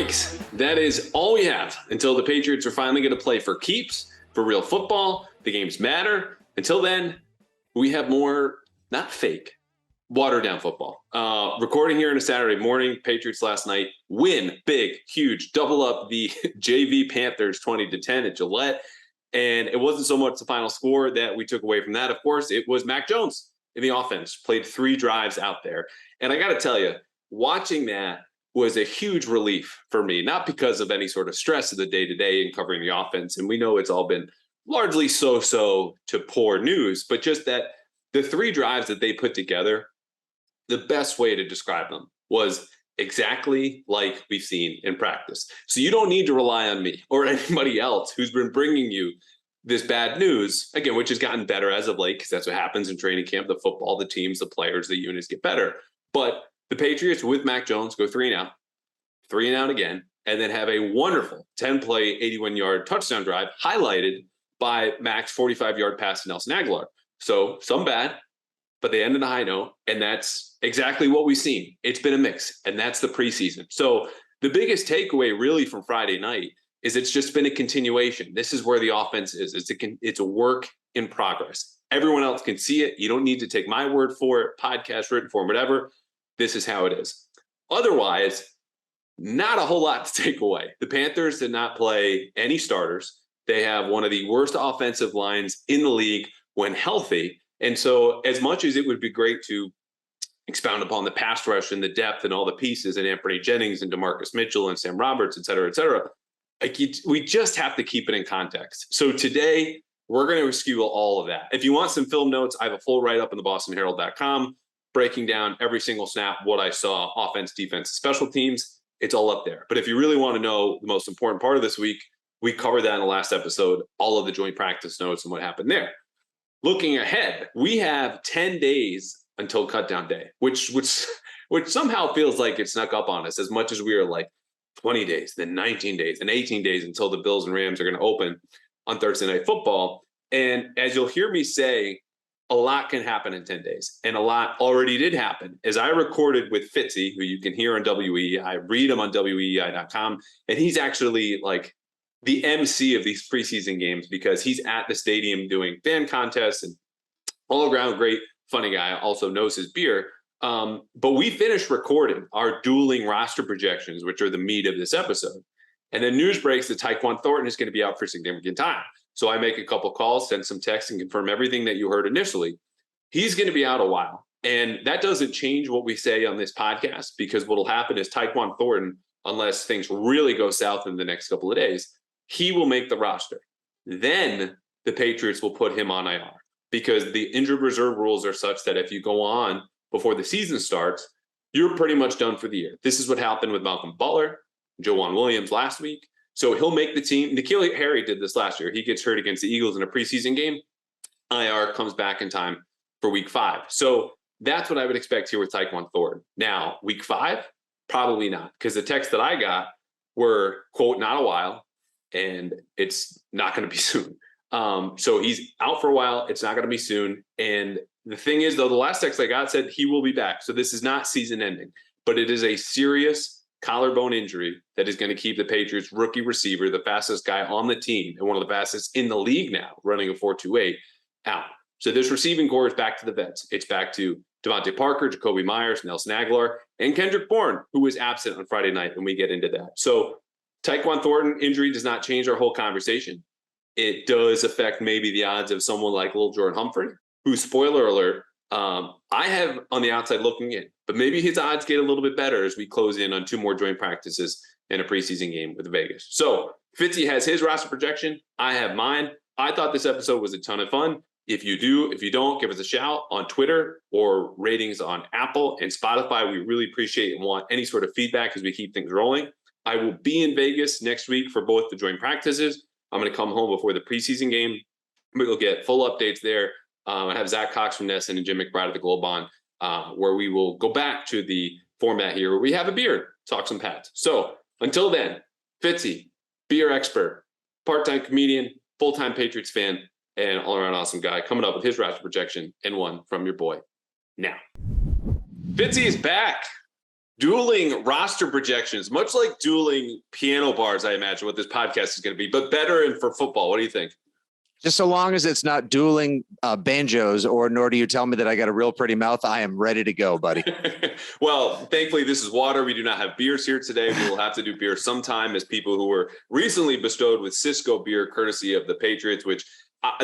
weeks. That is all we have until the Patriots are finally going to play for keeps, for real football. The games matter. Until then, we have more, not fake, watered down football. Recording here on a Saturday morning, Patriots last night win big, huge, double up the JV Panthers 20-10 at Gillette. And it wasn't so much the final score that we took away from that. Of course, it was Mac Jones in the offense, played 3 drives out there. And I got to tell you, watching that was a huge relief for me, not because of any sort of stress of the day-to-day in covering the offense. And we know it's all been largely so-so to poor news, but just that the 3 drives that they put together, the best way to describe them was exactly like we've seen in practice. So you don't need to rely on me or anybody else who's been bringing you this bad news, again, which has gotten better as of late, because that's what happens in training camp. The football, the teams, the players, the units get better. But the Patriots with Mac Jones go 3-and-out, 3-and-out again, and then have a wonderful 10-play, 81-yard touchdown drive highlighted by Mac's 45-yard pass to Nelson Agholor. So some bad, but they end on a high note, and that's exactly what we've seen. It's been a mix, and that's the preseason. So the biggest takeaway really from Friday night is it's just been a continuation. This is where the offense is. It's a work in progress. Everyone else can see it. You don't need to take my word for it, podcast, written form, whatever. This is how it is. Otherwise, not a whole lot to take away. The Panthers did not play any starters. They have one of the worst offensive lines in the league when healthy. And so as much as it would be great to expound upon the pass rush and the depth and all the pieces and Anthony Jennings and DeMarcus Mitchell and Sam Roberts, et cetera, we just have to keep it in context. So today, we're going to skew all of that. If you want some film notes, I have a full write-up on the BostonHerald.com breaking down every single snap, what I saw, offense, defense, special teams. It's all up there. But if you really want to know the most important part of this week, we covered that in the last episode, all of the joint practice notes and what happened there. Looking ahead, we have 10 days until cutdown day, which somehow feels like it snuck up on us as much as we are like 20 days, then 19 days, and 18 days until the Bills and Rams are going to open on Thursday Night Football. And as you'll hear me say, a lot can happen in 10 days, and a lot already did happen. As I recorded with Fitzy, who you can hear on WEEI, I read him on WEEI.com, and he's actually like the MC of these preseason games because he's at the stadium doing fan contests and all around great, funny guy, also knows his beer. But we finished recording our dueling roster projections, which are the meat of this episode. And then news breaks that Tyquan Thornton is going to be out for significant time. So I make a couple calls, send some texts, and confirm everything that you heard initially. He's going to be out a while. And that doesn't change what we say on this podcast, because what will happen is Tyquan Thornton, unless things really go south in the next couple of days, he will make the roster. Then the Patriots will put him on IR, because the injured reserve rules are such that if you go on before the season starts, you're pretty much done for the year. This is what happened with Malcolm Butler, Joejuan Williams last week. So he'll make the team. N'Keal Harry did this last year. He gets hurt against the Eagles in a preseason game. IR comes back in time for week 5. So that's what I would expect here with Tyquan Thornton. Now, week 5, probably not, because the texts that I got were, quote, not a while, and it's not going to be soon. So he's out for a while. It's not going to be soon. And the thing is, though, the last text I got said he will be back. So this is not season ending, but it is a serious collarbone injury that is going to keep the Patriots rookie receiver, the fastest guy on the team and one of the fastest in the league now, running a 4.28, out. So this receiving core is back to the vets. It's back to Devontae Parker, Jacoby Myers, Nelson Agholor, and Kendrick Bourne, who was absent on Friday night, and we get into that. So Tyquan Thornton injury does not change our whole conversation. It does affect maybe the odds of someone like Lil Jordan Humphrey, who, spoiler alert, I have on the outside looking in, but maybe his odds get a little bit better as we close in on 2 more joint practices and a preseason game with Vegas. So Fitzy has his roster projection. I have mine. I thought this episode was a ton of fun. If you do, if you don't, give us a shout on Twitter or ratings on Apple and Spotify. We really appreciate and want any sort of feedback as we keep things rolling. I will be in Vegas next week for both the joint practices. I'm going to come home before the preseason game. We'll get full updates there. I have Zach Cox from Nesson and Jim McBride at the Globe on, where we will go back to the format here where we have a beer, talk some Pats. So until then, Fitzy, beer expert, part-time comedian, full-time Patriots fan, and all-around awesome guy, coming up with his roster projection and one from your boy now. Fitzy is back. dueling roster projections, much like dueling piano bars, I imagine what this podcast is going to be, but better and for football. What do you think? Just so long as it's not dueling banjos, or nor do you tell me that I got a real pretty mouth, I am ready to go, buddy. Well, thankfully, this is water. We do not have beers here today. We will have to do beer sometime as people who were recently bestowed with Cisco beer, courtesy of the Patriots, which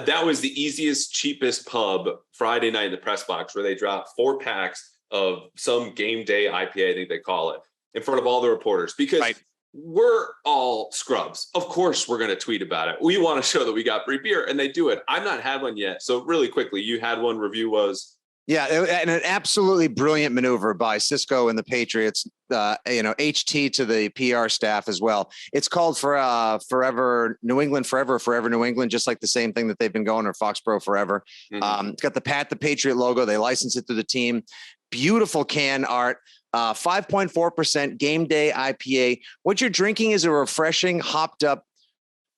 that was the easiest, cheapest pub Friday night in the press box, where they dropped 4 packs of some game day IPA, I think they call it, in front of all the reporters, because we're all scrubs. Of course, we're going to tweet about it. We want to show that we got free beer, and they do it. I've not had one yet. So really quickly, you had one. Review was? Yeah, and an absolutely brilliant maneuver by Cisco and the Patriots, HT to the PR staff as well. It's called Forever New England, Forever New England, just like the same thing that they've been going, or Foxborough Forever. It's got the Pat the Patriot logo. They license it to the team. Beautiful can art. 5.4% game day IPA. What you're drinking is a refreshing, hopped up,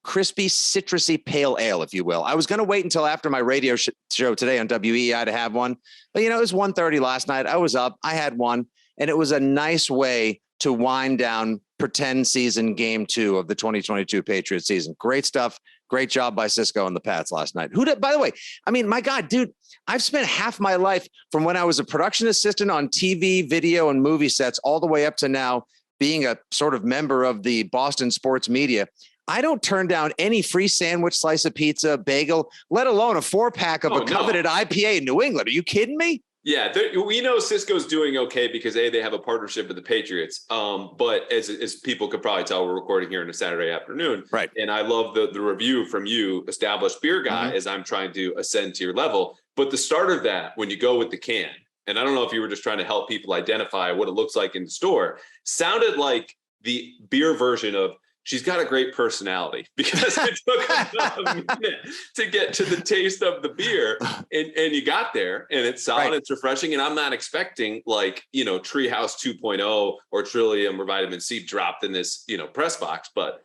crispy, citrusy pale ale, if you will. I was going to wait until after my radio show today on WEEI to have one, but it was 1:30 last night. I was up, I had one, and it was a nice way to wind down pretend season game 2 of the 2022 Patriots season. Great stuff. Great job by Cisco and the Pats last night. Who did, by the way, I mean, my God, dude, I've spent half my life from when I was a production assistant on TV, video, and movie sets all the way up to now being a sort of member of the Boston sports media. I don't turn down any free sandwich, slice of pizza, bagel, let alone a 4-pack of coveted IPA in New England. Are you kidding me? Yeah, we know Cisco's doing okay because they have a partnership with the Patriots. But as people could probably tell, we're recording here on a Saturday afternoon. Right. And I love the review from you, established beer guy, as I'm trying to ascend to your level. But the start of that, when you go with the can, and I don't know if you were just trying to help people identify what it looks like in the store, sounded like the beer version of "She's got a great personality," because it took a minute to get to the taste of the beer, and you got there, and it's solid, it's refreshing, and I'm not expecting Treehouse 2.0 or Trillium or Vitamin C dropped in this press box, but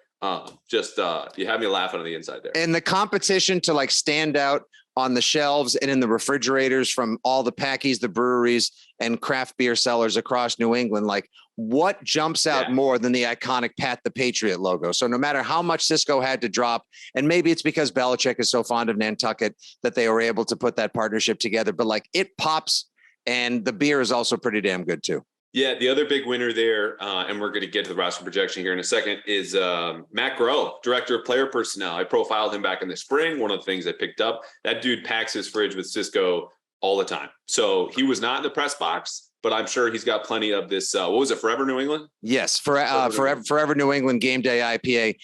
you have me laughing on the inside there. And the competition to stand out on the shelves and in the refrigerators from all the Packies, the breweries, and craft beer sellers across New England, what jumps out more than the iconic Pat the Patriot logo? So no matter how much Cisco had to drop, and maybe it's because Belichick is so fond of Nantucket that they were able to put that partnership together, but it pops, and the beer is also pretty damn good too. Yeah, the other big winner there, and we're going to get to the roster projection here in a second, is Matt Groh, Director of Player Personnel. I profiled him back in the spring. One of the things I picked up, that dude packs his fridge with Cisco all the time. So he was not in the press box, but I'm sure he's got plenty of this. What was it, Forever New England? Yes, Forever New England Game Day IPA.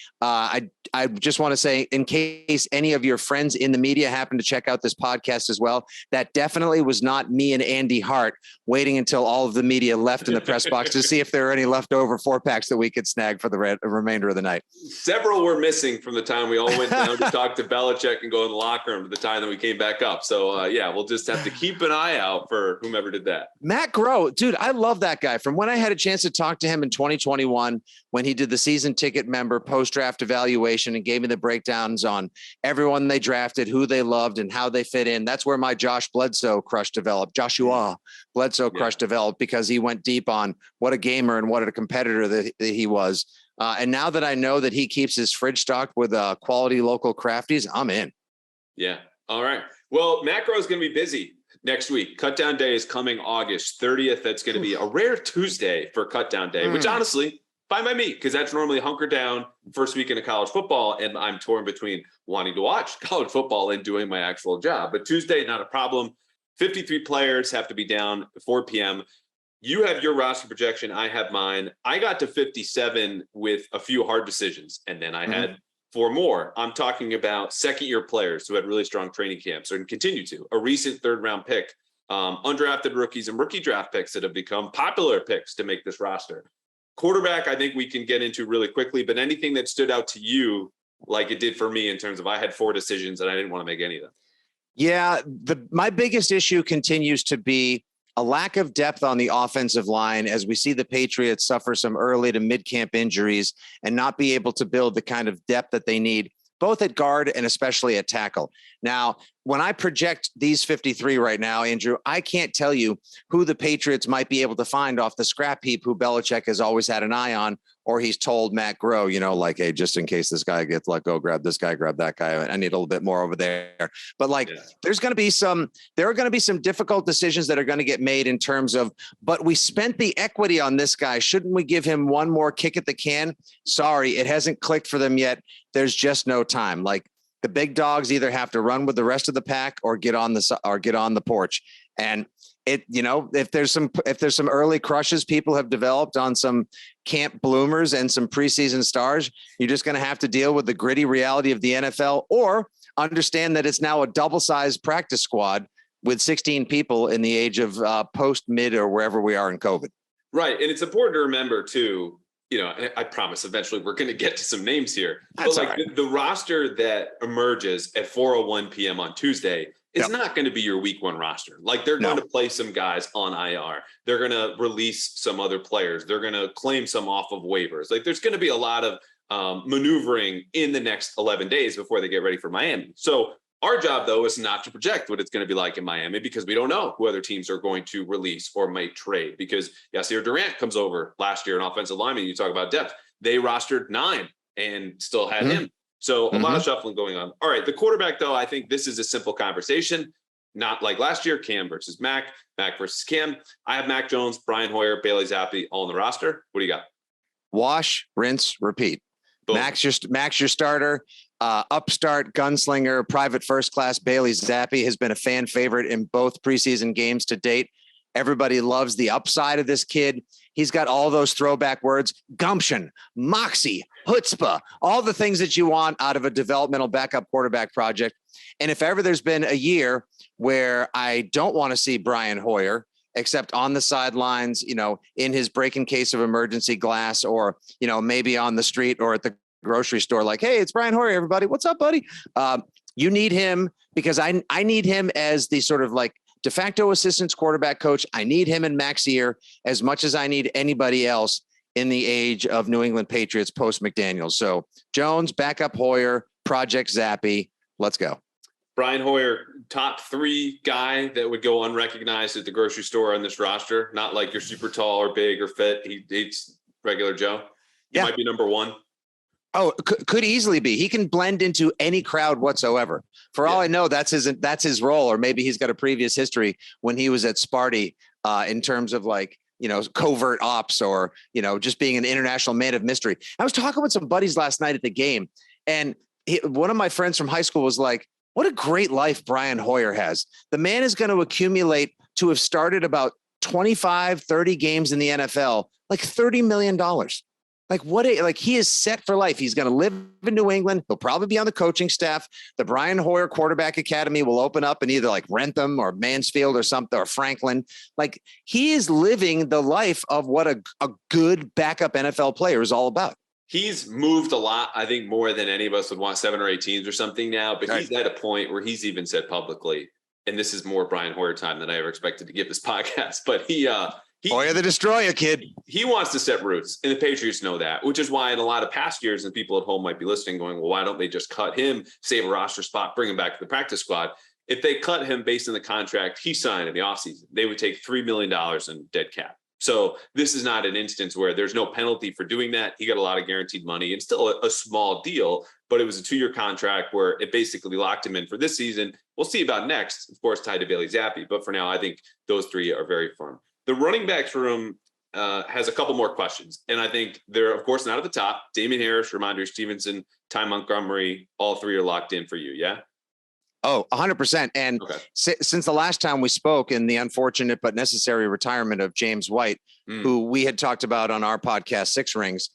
I just want to say, in case any of your friends in the media happen to check out this podcast as well, that definitely was not me and Andy Hart waiting until all of the media left in the press box to see if there are any leftover 4-packs that we could snag for the remainder of the night. Several were missing from the time we all went down to talk to Belichick and go in the locker room to the time that we came back up. So, we'll just have to keep an eye out for whomever did that. Matt Groh, dude, I love that guy. From when I had a chance to talk to him in 2021, when he did the season ticket member post-draft evaluation and gave me the breakdowns on everyone they drafted, who they loved, and how they fit in. That's where my Joshua Bledsoe crush developed, because he went deep on what a gamer and what a competitor that he was. And now that I know that he keeps his fridge stocked with quality local crafties, I'm in. Yeah. All right. Well, Matt Groh is going to be busy next week. Cut Down Day is coming August 30th. That's going to be a rare Tuesday for Cut Down Day, which honestly, fine by me, because that's normally hunker down first weekend of college football, and I'm torn between wanting to watch college football and doing my actual job. But Tuesday, not a problem. 53 players have to be down 4 p.m. You have your roster projection. I have mine. I got to 57 with a few hard decisions, and then I had 4 more. I'm talking about second-year players who had really strong training camps and continue to. A recent third-round pick, undrafted rookies, and rookie draft picks that have become popular picks to make this roster. Quarterback, I think we can get into really quickly, but anything that stood out to you like it did for me in terms of I had 4 decisions and I didn't want to make any of them? Yeah, my biggest issue continues to be a lack of depth on the offensive line as we see the Patriots suffer some early to mid-camp injuries and not be able to build the kind of depth that they need, both at guard and especially at tackle. Now, when I project these 53 right now, Andrew, I can't tell you who the Patriots might be able to find off the scrap heap who Belichick has always had an eye on, or he's told Matt Groh, like, hey, just in case this guy gets let go, grab this guy, grab that guy. I need a little bit more over there. But there are going to be some difficult decisions that are going to get made in terms of, but we spent the equity on this guy. Shouldn't we give him one more kick at the can? Sorry, it hasn't clicked for them yet. There's just no time. The big dogs either have to run with the rest of the pack or get on the porch. And if there's some early crushes people have developed on some camp bloomers and some preseason stars, you're just going to have to deal with the gritty reality of the NFL, or understand that it's now a double-sized practice squad with 16 people in the age of post, mid, or wherever we are in COVID. Right. And it's important to remember too, I promise eventually we're going to get to some names here. That's but all right. the roster that emerges at 4:01 p.m. on Tuesday is not going to be your week one roster. They're going to play some guys on IR. They're going to release some other players. They're going to claim some off of waivers. There's going to be a lot of maneuvering in the next 11 days before they get ready for Miami. So our job, though, is not to project what it's going to be like in Miami, because we don't know who other teams are going to release or might trade. Because Yasir Durant comes over last year, an offensive lineman. You talk about depth. They rostered 9 and still had him. So a lot of shuffling going on. All right, the quarterback, though, I think this is a simple conversation. Not like last year, Cam versus Mac versus Cam. I have Mac Jones, Brian Hoyer, Bailey Zappi all in the roster. What do you got? Wash, rinse, repeat. Boom. Mac's your starter. Upstart gunslinger, private first class Bailey Zappi has been a fan favorite in both preseason games to date. Everybody loves the upside of this kid. He's got all those throwback words: gumption, moxie, chutzpah, all the things that you want out of a developmental backup quarterback project. And if ever there's been a year where I don't want to see Brian Hoyer, except on the sidelines, in his break in case of emergency glass, or, maybe on the street or at the grocery store, hey, it's Brian Hoyer, everybody. What's up, buddy? You need him, because I need him as the sort of de facto assistance quarterback coach. I need him in Mac's ear as much as I need anybody else in the age of New England Patriots post McDaniels. So Jones, backup Hoyer, Project Zappi. Let's go. Brian Hoyer, top 3 guy that would go unrecognized at the grocery store on this roster. Not like you're super tall or big or fit. He's regular Joe. He might be number 1. Oh, could easily be. He can blend into any crowd whatsoever. For all I know, that's his role, or maybe he's got a previous history when he was at Sparty in terms of covert ops, or, just being an international man of mystery. I was talking with some buddies last night at the game, and one of my friends from high school was like, what a great life Brian Hoyer has. The man is going to accumulate to have started about 25, 30 games in the NFL, $30 million. He is set for life. He's going to live in New England. He'll probably be on the coaching staff. The Brian Hoyer Quarterback Academy will open up in either Rentham or Mansfield or something, or Franklin. He is living the life of what a good backup NFL player is all about. He's moved a lot, I think, more than any of us would want, 7 or 8 teams or something now. But he's at a point where he's even said publicly, and this is more Brian Hoyer time than I ever expected to give this podcast, but Hoyer the Destroyer, kid. He wants to set roots, and the Patriots know that, which is why in a lot of past years, and people at home might be listening going, well, why don't they just cut him, save a roster spot, bring him back to the practice squad? If they cut him based on the contract he signed in the offseason, they would take $3 million in dead cap. So this is not an instance where there's no penalty for doing that. He got a lot of guaranteed money, and still a small deal, but it was a 2-year contract where it basically locked him in for this season. We'll see about next, of course, tied to Bailey Zappi. But for now, I think those 3 are very firm. The running backs room has a couple more questions, and I think they're, of course, not at the top. Damian Harris, Ramondre Stevenson, Ty Montgomery, all 3 are locked in for you, yeah? Oh, 100%. And since the last time we spoke, in the unfortunate but necessary retirement of James White, who we had talked about on our podcast, Six Rings,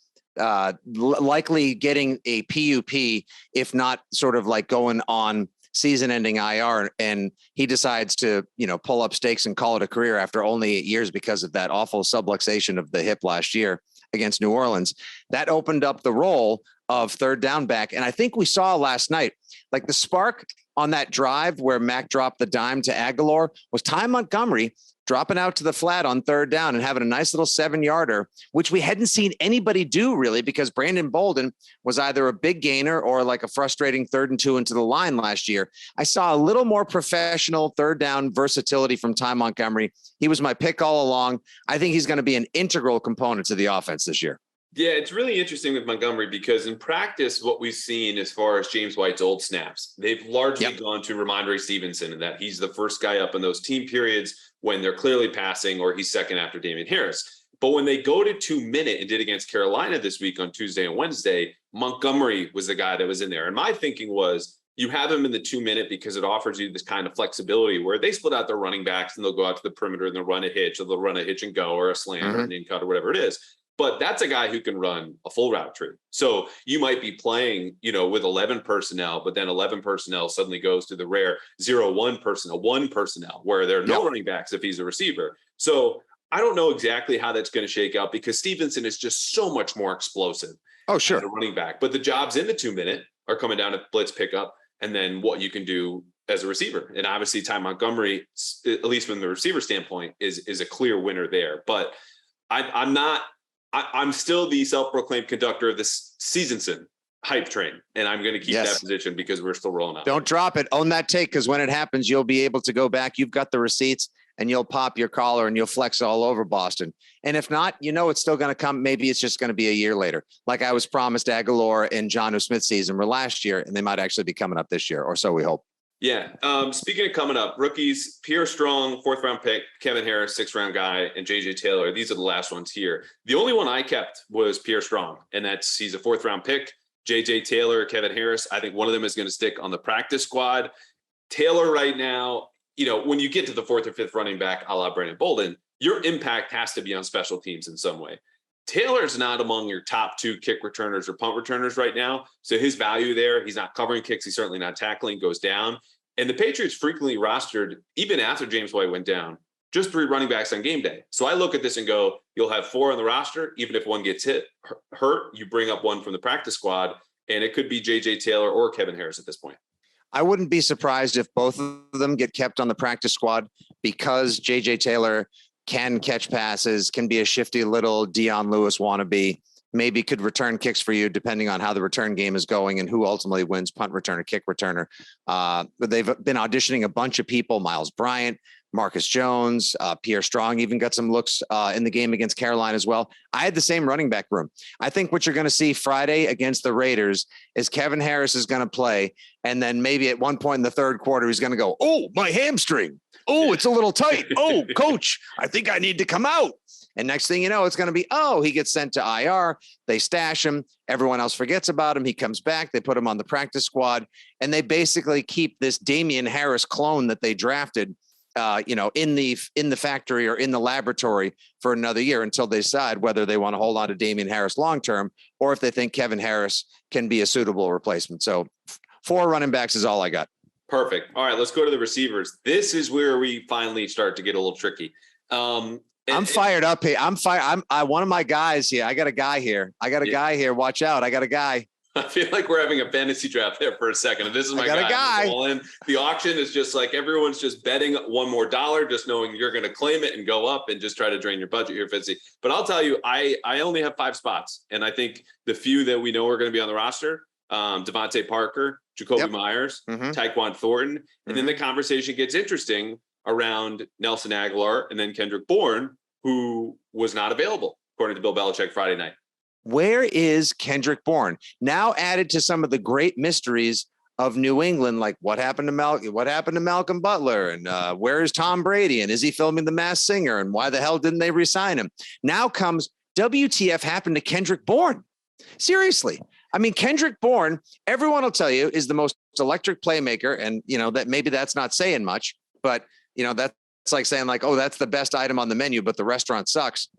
likely getting a PUP, if not sort of going on season-ending IR, and he decides to, pull up stakes and call it a career after only 8 years because of that awful subluxation of the hip last year against New Orleans. That opened up the role of third down back. And I think we saw last night, the spark on that drive where Mac dropped the dime to Aguilar was Ty Montgomery dropping out to the flat on third down and having a nice little 7-yarder, which we hadn't seen anybody do really, because Brandon Bolden was either a big gainer or like a frustrating 3rd and 2 into the line last year. I saw a little more professional third down versatility from Ty Montgomery. He was my pick all along. I think he's going to be an integral component to the offense this year. Yeah, it's really interesting with Montgomery because in practice, what we've seen as far as James White's old snaps, they've largely gone to Ramondre Stevenson, and that he's the first guy up in those team periods when they're clearly passing, or he's second after Damian Harris. But when they go to 2-minute and did against Carolina this week on Tuesday and Wednesday, Montgomery was the guy that was in there. And my thinking was, you have him in the 2-minute because it offers you this kind of flexibility where they split out their running backs and they'll go out to the perimeter and they'll run a hitch, or they'll run a hitch and go, or a slant or an in cut or whatever it is. But that's a guy who can run a full route tree. So you might be playing, with 11 personnel, but then 11 personnel suddenly goes to the rare 0-1 personnel, 1 personnel, where there are no running backs if he's a receiver. So I don't know exactly how that's going to shake out because Stevenson is just so much more explosive. Oh, sure. As a running back. But the jobs in the 2-minute are coming down to blitz pickup and then what you can do as a receiver. And obviously Ty Montgomery, at least from the receiver standpoint, is a clear winner there. But I'm still the self-proclaimed conductor of this season hype train, and I'm going to keep that position because we're still rolling out. Don't drop it. Own that take, because when it happens, you'll be able to go back. You've got the receipts, and you'll pop your collar and you'll flex all over Boston. And if not, it's still going to come. Maybe it's just going to be a year later. Like I was promised Aguilar and Jonnu Smith season were last year, and they might actually be coming up this year, or so we hope. Yeah. Speaking of coming up, rookies, Pierre Strong, 4th round pick, Kevin Harris, 6th round guy, and JJ Taylor. These are the last ones here. The only one I kept was Pierre Strong, and he's a 4th round pick. JJ Taylor, Kevin Harris. I think one of them is going to stick on the practice squad. Taylor right now, when you get to the 4th or 5th running back, a la Brandon Bolden, your impact has to be on special teams in some way. Taylor's not among your top 2 kick returners or punt returners right now. So his value there, he's not covering kicks. He's certainly not tackling, goes down. And the Patriots frequently rostered, even after James White went down, just 3 running backs on game day. So I look at this and go, you'll have 4 on the roster. Even if one gets hurt, you bring up one from the practice squad, and it could be JJ Taylor or Kevin Harris at this point. I wouldn't be surprised if both of them get kept on the practice squad because JJ Taylor can catch passes, can be a shifty little Dion Lewis wannabe, maybe could return kicks for you depending on how the return game is going and who ultimately wins punt returner, kick returner. But they've been auditioning a bunch of people, Miles Bryant, Marcus Jones, Pierre Strong even got some looks in the game against Carolina as well. I had the same running back room. I think what you're going to see Friday against the Raiders is Kevin Harris is going to play. And then maybe at one point in the third quarter, he's going to go, oh, my hamstring. Oh, it's a little tight. Oh, coach, I think I need to come out. And next thing you know, it's going to be, he gets sent to IR. They stash him. Everyone else forgets about him. He comes back. They put him on the practice squad. And they basically keep this Damian Harris clone that they drafted, in the factory or in the laboratory for another year until they decide whether they want to hold on to Damian Harris long-term or if they think Kevin Harris can be a suitable replacement. So 4 running backs is all I got. Perfect. All right, let's go to the receivers. This is where we finally start to get a little tricky. I'm fired up here. I'm one of my guys here. I got a guy here. Guy here. Watch out. I got a guy. I feel like we're having a fantasy draft there for a second. And this is my guy. The auction is just like everyone's just betting one more dollar, just knowing you're going to claim it and go up and just try to drain your budget here, Fitzy. But I'll tell you, I only have 5 spots. And I think the few that we know are going to be on the roster, Devontae Parker, Jacoby Myers, Tyquan Thornton. And then the conversation gets interesting around Nelson Aguilar and then Kendrick Bourne, who was not available, according to Bill Belichick Friday night. Where is Kendrick Bourne? Now added to some of the great mysteries of New England, like what happened to Malcolm Butler, and where is Tom Brady, and is he filming The Masked Singer, and why the hell didn't they re-sign him? Now comes WTF happened to Kendrick Bourne. Seriously. I mean, Kendrick Bourne, everyone will tell you, is the most electric playmaker, and that maybe that's not saying much, but that's like saying like, oh, that's the best item on the menu, but the restaurant sucks.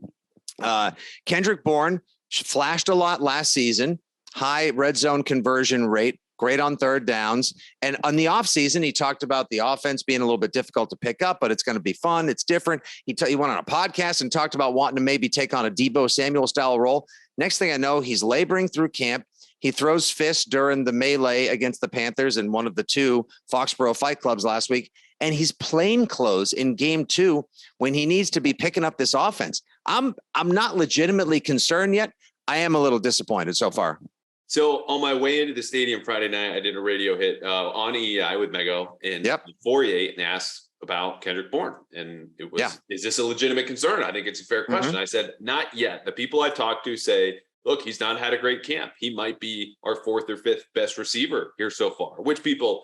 Kendrick Bourne flashed a lot last season, high red zone conversion rate, great on third downs. And on the offseason, he talked about the offense being a little bit difficult to pick up, but it's going to be fun. It's different. He went on a podcast and talked about wanting to maybe take on a Deebo Samuel style role. Next thing I know, he's laboring through camp. He throws fists during the melee against the Panthers in one of the 2 Foxborough fight clubs last week. and he's plain clothes in game 2 when he needs to be picking up this offense. I'm not legitimately concerned yet. I am a little disappointed so far. So on my way into the stadium Friday night, I did a radio hit on EEI with Mego and Fourier and asked about Kendrick Bourne. And it was, is this a legitimate concern? I think it's a fair question. I said, not yet. The people I've talked to say, look, he's not had a great camp. He might be our 4th or 5th best receiver here so far, which people,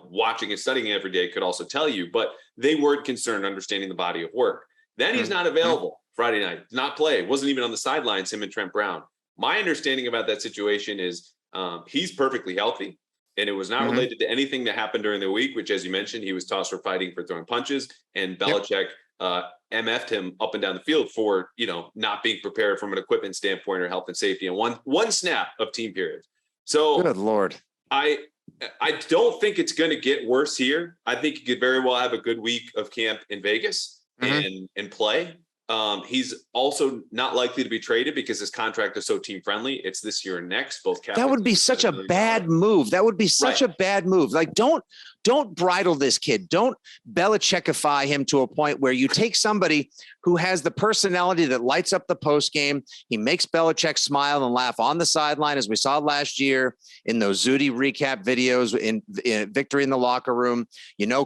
watching and studying every day could also tell you, but they weren't concerned understanding the body of work. Then he's not available Friday night, not play, wasn't even on the sidelines, him and Trent Brown. My understanding about that situation is he's perfectly healthy, and it was not related to anything that happened during the week, which, as you mentioned, he was tossed for fighting for throwing punches, and Belichick MF'd him up and down the field for, not being prepared from an equipment standpoint or health and safety in one snap of team period. So good Lord. I don't think it's going to get worse here. I think he could very well have a good week of camp in Vegas and play. He's also not likely to be traded because his contract is so team friendly. It's this year and next. That would be such a bad move. That would be such a bad move. Like, don't bridle this kid. Don't Belichickify him to a point where you take somebody who has the personality that lights up the post game. He makes Belichick smile and laugh on the sideline, as we saw last year in those Zudi recap videos in Victory in the Locker Room.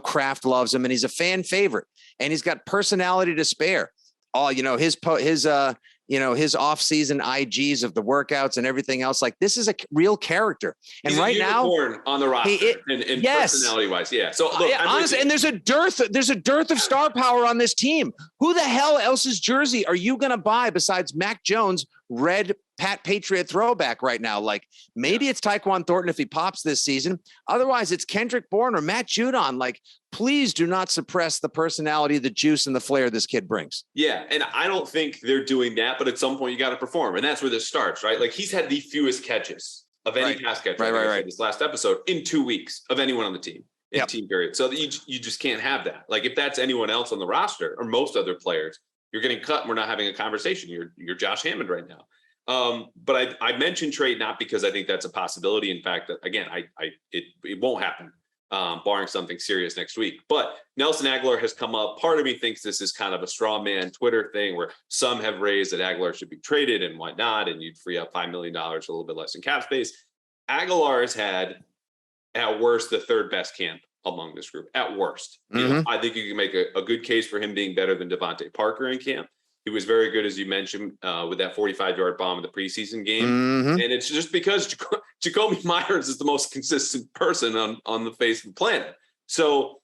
Kraft loves him, and he's a fan favorite, and he's got personality to spare. His off-season IGs of the workouts and everything else. Like, this is a real character. And he's right now on the roster and personality-wise. Yeah. So look, honestly, and there's a dearth of star power on this team. Who the hell else's jersey are you going to buy besides Mac Jones' red Pat Patriot throwback right now? Like, maybe it's Tyquan Thornton if he pops this season. Otherwise, it's Kendrick Bourne or Matt Judon. Like, please do not suppress the personality, the juice, and the flair this kid brings. Yeah, and I don't think they're doing that, but at some point you got to perform, and that's where this starts, right? Like, he's had the fewest catches of any pass catcher right. This last episode in 2 weeks of anyone on the team in team period. So you just can't have that. Like, if that's anyone else on the roster or most other players, you're getting cut and we're not having a conversation. You're Josh Hammond right now. But I mentioned trade not because I think that's a possibility. In fact, again, it won't happen, barring something serious next week. But Nelson Aguilar has come up. Part of me thinks this is kind of a straw man Twitter thing where some have raised that Aguilar should be traded and why not, and you'd free up $5 million, a little bit less in cap space. Aguilar has had, at worst, the 3rd best camp among this group. At worst, I think you can make a good case for him being better than Devontae Parker in camp. He was very good, as you mentioned, with that 45-yard bomb in the preseason game. And it's just because Jacoby Myers is the most consistent person on the face of the planet. So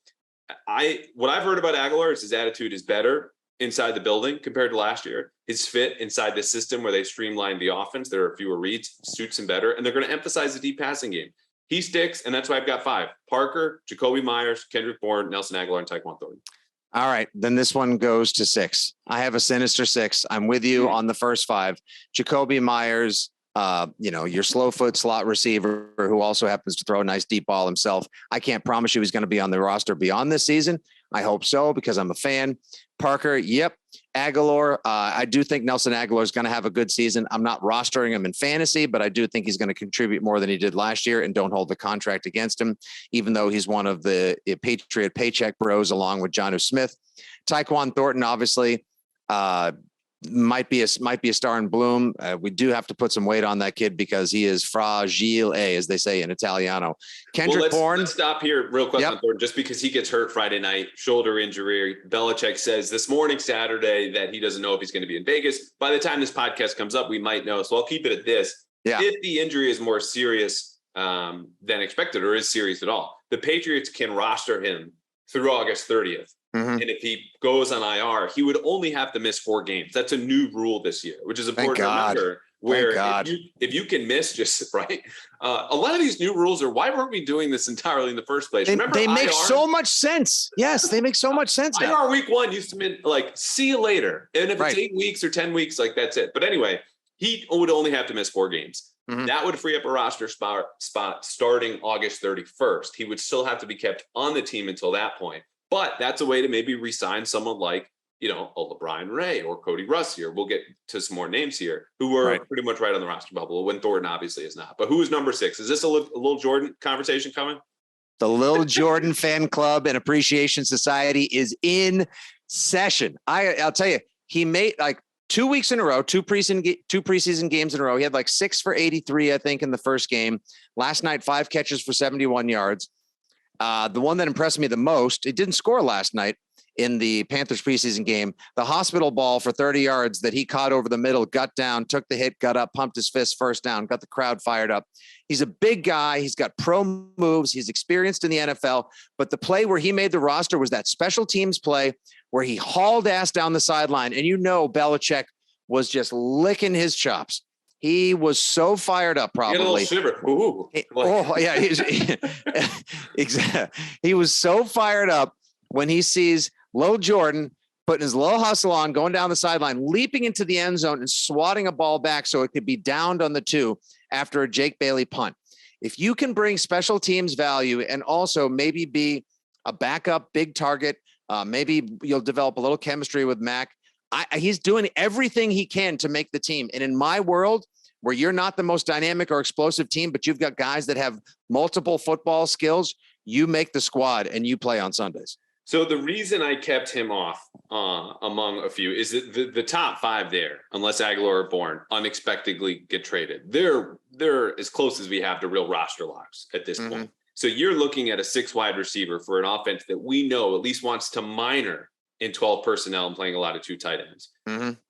what I've heard about Aguilar is his attitude is better inside the building compared to last year. His fit inside the system where they streamlined the offense, there are fewer reads, suits him better, and they're going to emphasize the deep passing game. He sticks, and that's why I've got 5. Parker, Jacoby Myers, Kendrick Bourne, Nelson Aguilar, and Tyquan Thornton. All right, then this one goes to 6. I have a sinister 6. I'm with you on the first 5. Jacoby Myers, your slow foot slot receiver who also happens to throw a nice deep ball himself. I can't promise you he's going to be on the roster beyond this season. I hope so because I'm a fan. Parker, yep. Aguilar, I do think Nelson Aguilar is going to have a good season. I'm not rostering him in fantasy, but I do think he's going to contribute more than he did last year, and don't hold the contract against him, even though he's one of the Patriot paycheck bros along with Jonnu Smith. Tyquan Thornton, obviously, might be a star in bloom. We do have to put some weight on that kid because he is fragile, as they say in Italiano. Kendrick Bourne. Let's stop here real quick on Thornton, just because he gets hurt Friday night, shoulder injury. Belichick says this morning, Saturday, that he doesn't know if he's going to be in Vegas. By the time this podcast comes up, we might know. So I'll keep it at this. Yeah. If the injury is more serious than expected or is serious at all, the Patriots can roster him through August 30th. And if he goes on IR, he would only have to miss 4 games. That's a new rule this year, which is important to remember. Where if you can miss just right, a lot of these new rules are why weren't we doing this entirely in the first place? Remember, they make so much sense. Yes, they make so much sense. IR week 1 used to mean like see you later, and if it's 8 weeks or 10 weeks, like that's it. But anyway, he would only have to miss 4 games. That would free up a roster spot starting August 31st. He would still have to be kept on the team until that point. But that's a way to maybe re-sign someone like, a LeBron Ray or Cody Russ here. We'll get to some more names here who were pretty much right on the roster bubble when Thornton obviously is not. But who is number 6? Is this a little Jordan conversation coming? The Lil Jordan Fan Club and Appreciation Society is in session. I'll tell you, he made like 2 weeks in a row, two preseason games in a row. He had like 6 for 83, I think, in the first game. Last night, 5 catches for 71 yards. The one that impressed me the most, it didn't score last night in the Panthers preseason game. The hospital ball for 30 yards that he caught over the middle, got down, took the hit, got up, pumped his fist, first down, got the crowd fired up. He's a big guy. He's got pro moves. He's experienced in the NFL. But the play where he made the roster was that special teams play where he hauled ass down the sideline. And Belichick was just licking his chops. He was so fired up, probably. You get a little shiver. Ooh. Oh, yeah. Exactly. He was so fired up when he sees Lil Jordan putting his little hustle on, going down the sideline, leaping into the end zone and swatting a ball back so it could be downed on the 2 after a Jake Bailey punt. If you can bring special teams value and also maybe be a backup big target, maybe you'll develop a little chemistry with Mac. He's doing everything he can to make the team. And in my world, where you're not the most dynamic or explosive team, but you've got guys that have multiple football skills, you make the squad and you play on Sundays. So the reason I kept him off among a few is that the top 5 there, unless Aguilar or Bourne unexpectedly get traded, they're as close as we have to real roster locks at this point. So you're looking at a 6 wide receiver for an offense that we know at least wants to minor in 12 personnel and playing a lot of 2 tight ends.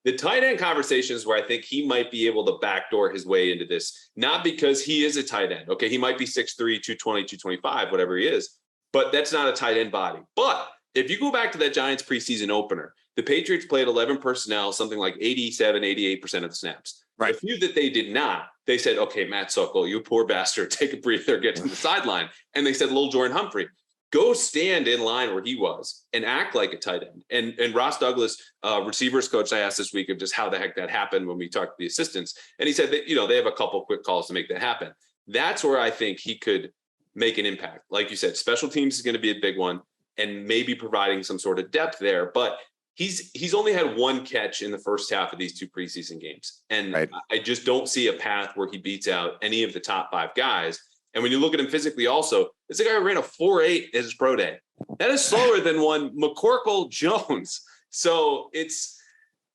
The tight end conversations where I think he might be able to backdoor his way into this, not because he is a tight end. Okay, he might be 6'3", 220, 225, whatever he is, but that's not a tight end body. But if you go back to that Giants preseason opener, the Patriots played 11 personnel, something like 87, 88% of the snaps. Right. The few that they did not, they said, okay, Matt Sokol, you poor bastard, take a breather, get to the sideline. And they said, Lil Jordan Humphrey, go stand in line where he was and act like a tight end. And Ross Douglas, receivers coach, I asked this week of just how the heck that happened when we talked to the assistants. And he said that, they have a couple quick calls to make that happen. That's where I think he could make an impact. Like you said, special teams is going to be a big one and maybe providing some sort of depth there. But he's only had 1 catch in the first half of these 2 preseason games. And right. I just don't see a path where he beats out any of the top 5 guys. And when you look at him physically also, this is a guy who ran a 4.8 at his pro day. That is slower than one McCorkle Jones. So it's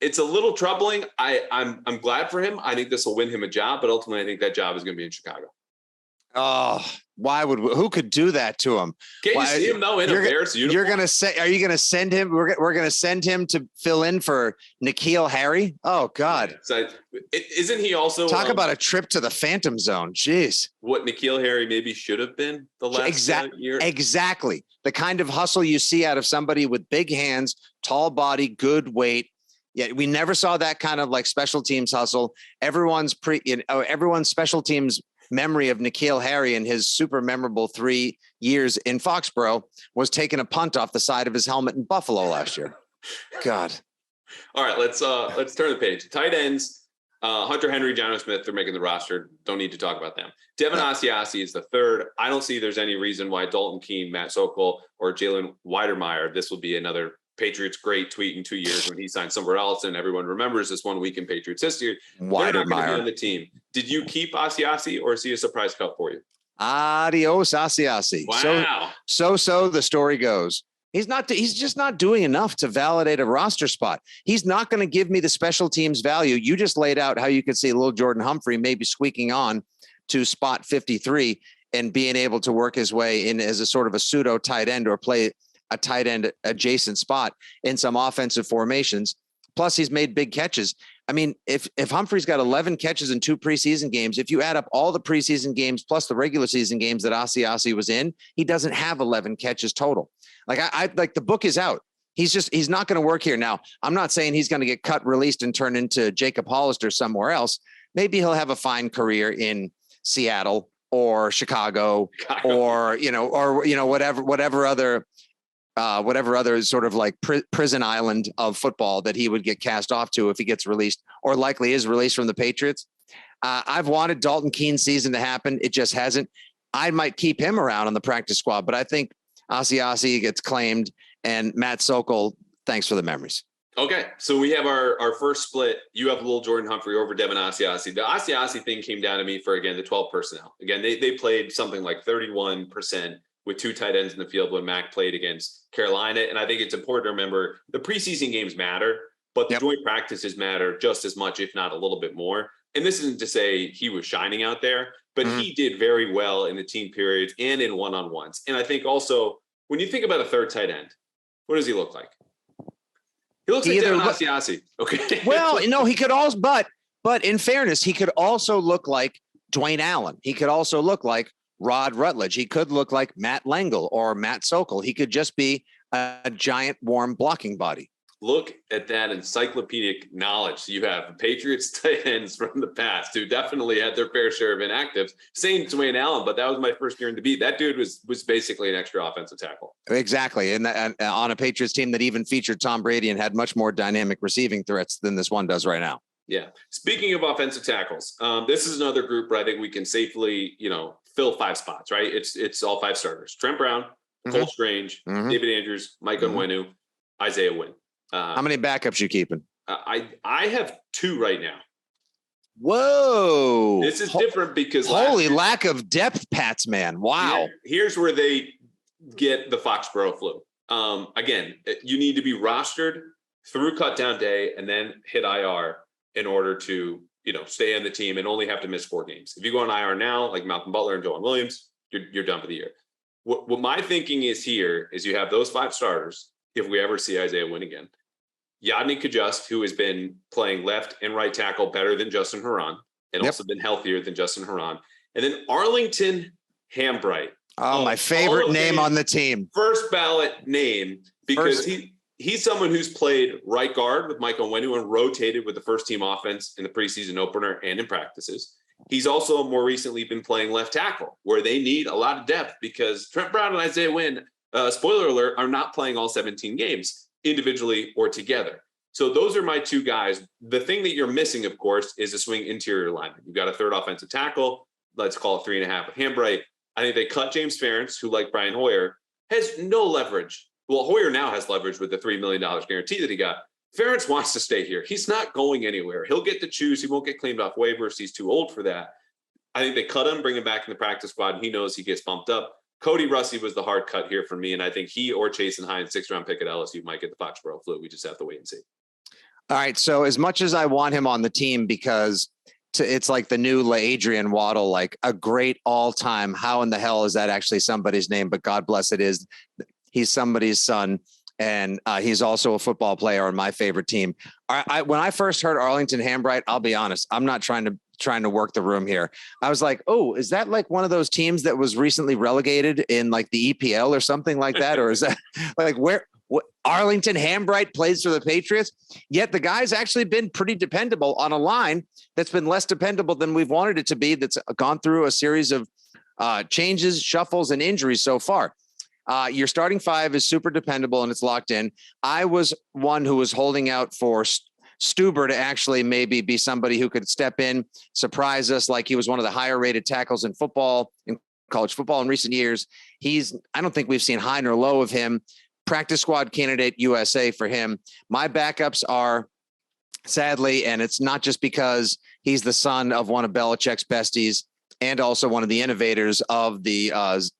a little troubling. I'm glad for him. I think this will win him a job, but ultimately I think that job is going to be in Chicago. Oh, who could do that to him? Can't you see him though in a Bears uniform? You're going to say, are you going to send him? We're going to send him to fill in for N'Keal Harry. Oh God. So isn't he also talk about a trip to the Phantom Zone? Jeez. What N'Keal Harry maybe should have been the last year. Exactly. The kind of hustle you see out of somebody with big hands, tall body, good weight. Yeah. We never saw that kind of like special teams hustle. Everyone's special teams memory of N'Keal Harry and his super memorable 3 years in Foxborough was taking a punt off the side of his helmet in Buffalo last year. God. All right, let's turn the page. Tight ends, Hunter Henry, Jonnu Smith, they're making the roster. Don't need to talk about them. Devin Asiasi is the 3rd. I don't see there's any reason why Dalton Keene, Matt Sokol, or Jalen Weidermeyer, this will be another Patriots great tweet in 2 years when he signed somewhere else, and everyone remembers this 1 week in Patriots history. Weidermeyer on the team. Did you keep Asiasi or is he a surprise cut for you? Adios, Asiasi. Wow. So the story goes. He's just not doing enough to validate a roster spot. He's not going to give me the special teams value. You just laid out how you could see Lil Jordan Humphrey maybe squeaking on to spot 53 and being able to work his way in as a sort of a pseudo tight end or play a tight end adjacent spot in some offensive formations. Plus he's made big catches. I mean, if Humphrey's got 11 catches in 2 preseason games, if you add up all the preseason games plus the regular season games that Asiasi was in, he doesn't have 11 catches total. Like I like the book is out. He's not going to work here. Now, I'm not saying he's going to get cut, released, and turn into Jacob Hollister somewhere else. Maybe he'll have a fine career in Seattle or Chicago or whatever other sort of like prison island of football that he would get cast off to if he gets released or likely is released from the Patriots. I've wanted Dalton Keene's season to happen. It just hasn't. I might keep him around on the practice squad, but I think Asiasi gets claimed and Matt Sokol, thanks for the memories. Okay. So we have our first split. You have Lil Jordan Humphrey over Devin Asiasi. The Asiasi thing came down to me for, again, the 12 personnel. Again, they played something like 31% with 2 tight ends in the field when Mac played against Carolina. And I think it's important to remember the preseason games matter, but the joint practices matter just as much, if not a little bit more. And this isn't to say he was shining out there, but he did very well in the team periods and in one-on-ones. And I think also when you think about a third tight end, what does he look like? He looks like Devin Asiasi. Okay. Well, no, he could also, but in fairness, he could also look like Dwayne Allen. He could also look like Rod Rutledge. He could look like Matt Lengel or Matt Sokol. He could just be a giant, warm blocking body. Look at that encyclopedic knowledge you have. Patriots tight ends from the past who definitely had their fair share of inactives. Same Dwayne Allen, but that was my first year in the beat. That dude was basically an extra offensive tackle. Exactly. And on a Patriots team that even featured Tom Brady and had much more dynamic receiving threats than this one does right now. Yeah. Speaking of offensive tackles, this is another group where I think we can safely, fill 5 spots, right? It's all 5 starters. Trent Brown, Cole Strange, David Andrews, Mike Onwenu, Isaiah Wynn. How many backups you keeping? I have 2 right now. Whoa. This is different because holy lack of depth, Pats, man. Wow. Here's where they get the Foxborough flu. Again, you need to be rostered through cut down day and then hit IR in order to, stay on the team and only have to miss 4 games. If you go on IR now, like Malcolm Butler and Joan Williams, you're done for the year. What my thinking is here is you have those 5 starters. If we ever see Isaiah Wynn again, Yadni Kajust, who has been playing left and right tackle better than Justin Herron and also been healthier than Justin Herron. And then Arlington Hambright. Oh, my favorite name on the team. First ballot name because he's someone who's played right guard with Mike Onwenu and rotated with the first team offense in the preseason opener and in practices. He's also more recently been playing left tackle where they need a lot of depth because Trent Brown and Isaiah Wynn, spoiler alert, are not playing all 17 games individually or together. So those are my 2 guys. The thing that you're missing, of course, is a swing interior lineman. You've got a third offensive tackle. Let's call it 3.5 with Hambright. I think they cut James Ferentz, who, like Brian Hoyer, has no leverage. Well, Hoyer now has leverage with the $3 million guarantee that he got. Ferentz wants to stay here. He's not going anywhere. He'll get to choose. He won't get claimed off waivers. He's too old for that. I think they cut him, bring him back in the practice squad, and he knows he gets bumped up. Cody Russi was the hard cut here for me, and I think he or Chasen Hines, 6th-round pick at LSU, might get the Foxborough flu. We just have to wait and see. All right, so as much as I want him on the team because it's like the new LaAdrian Waddle, like a great all-time, how in the hell is that actually somebody's name? But God bless it is. He's somebody's son, and he's also a football player on my favorite team. When I first heard Arlington Hambright, I'll be honest, I'm not trying to work the room here. I was like, oh, is that like one of those teams that was recently relegated in like the EPL or something like that? Or is that like what Arlington Hambright plays for the Patriots? Yet the guy's actually been pretty dependable on a line that's been less dependable than we've wanted it to be. That's gone through a series of changes, shuffles, and injuries so far. Your starting 5 is super dependable and it's locked in. I was one who was holding out for Stuber to actually maybe be somebody who could step in, surprise us like he was one of the higher rated tackles in football, in college football in recent years. I don't think we've seen high nor low of him. Practice squad candidate USA for him. My backups are, sadly, and it's not just because he's the son of one of Belichick's besties and also one of the innovators of the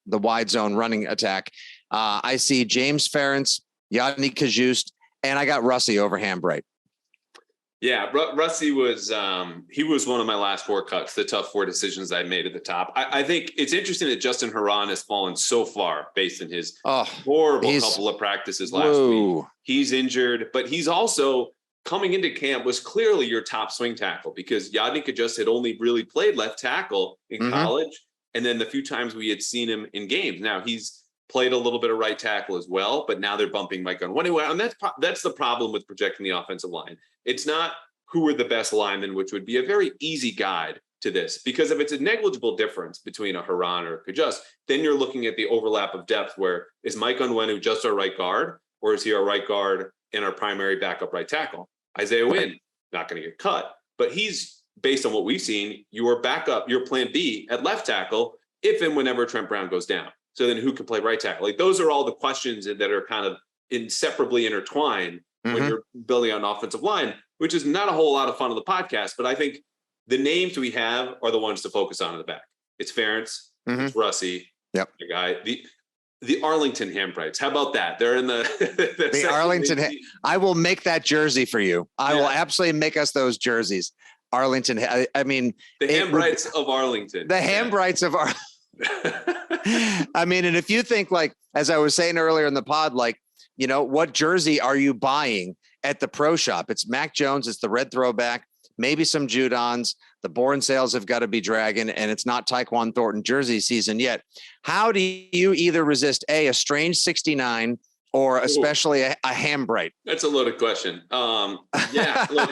wide zone running attack. I see James Ferentz, Yadni Kajust, and I got Russi over Hambright. Yeah, Russi was he was one of my last 4 cuts, the tough 4 decisions I made at the top. I think it's interesting that Justin Herron has fallen so far based on his horrible couple of practices last week. He's injured, but he's also coming into camp was clearly your top swing tackle because Yadni Kajust had only really played left tackle in college. And then the few times we had seen him in games. Now he's played a little bit of right tackle as well, but now they're bumping Mike Onwenu. And that's the problem with projecting the offensive line. It's not who are the best linemen, which would be a very easy guide to this, because if it's a negligible difference between a Herron or a Kajust, then you're looking at the overlap of depth where is Mike Onwenu just our right guard or is he our right guard and our primary backup right tackle? Isaiah Wynn, not going to get cut, but he's, based on what we've seen, your backup, your plan B at left tackle, if and whenever Trent Brown goes down. So then who can play right tackle? Like those are all the questions that are kind of inseparably intertwined when you're building on an offensive line, which is not a whole lot of fun on the podcast. But I think the names we have are the ones to focus on in the back. It's Ferentz, it's Russi, the guy. The Arlington Handbrights. How about that? They're in the the Arlington. I will make that jersey for you. I will absolutely make us those jerseys. Arlington. I mean, the Handbrights of Arlington. The Handbrights of Arlington. I mean, and if you think, like, as I was saying earlier in the pod, like, you know, what jersey are you buying at the pro shop? It's Mac Jones. It's the red throwback, maybe some Judons. The Bourne sales have got to be dragging, and it's not Tyquan Thornton jersey season yet. How do you either resist a strange 69 or especially a Handbright? That's a loaded question. Yeah, look,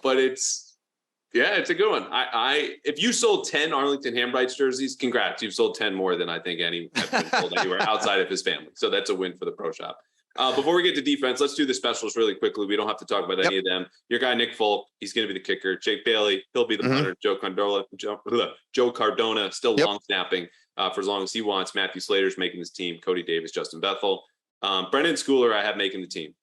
but it's a good one. If you sold 10 Arlington Handbrights jerseys, congrats. You've sold 10 more than I think any have been sold anywhere outside of his family. So that's a win for the pro shop. Before we get to defense, let's do the specials really quickly. We don't have to talk about any of them. Your guy, Nick Folk, he's going to be the kicker. Jake Bailey, he'll be the punter. Joe Cardona, still long snapping for as long as he wants. Matthew Slater's making this team. Cody Davis, Justin Bethel. Brendan Schooler, I have making the team.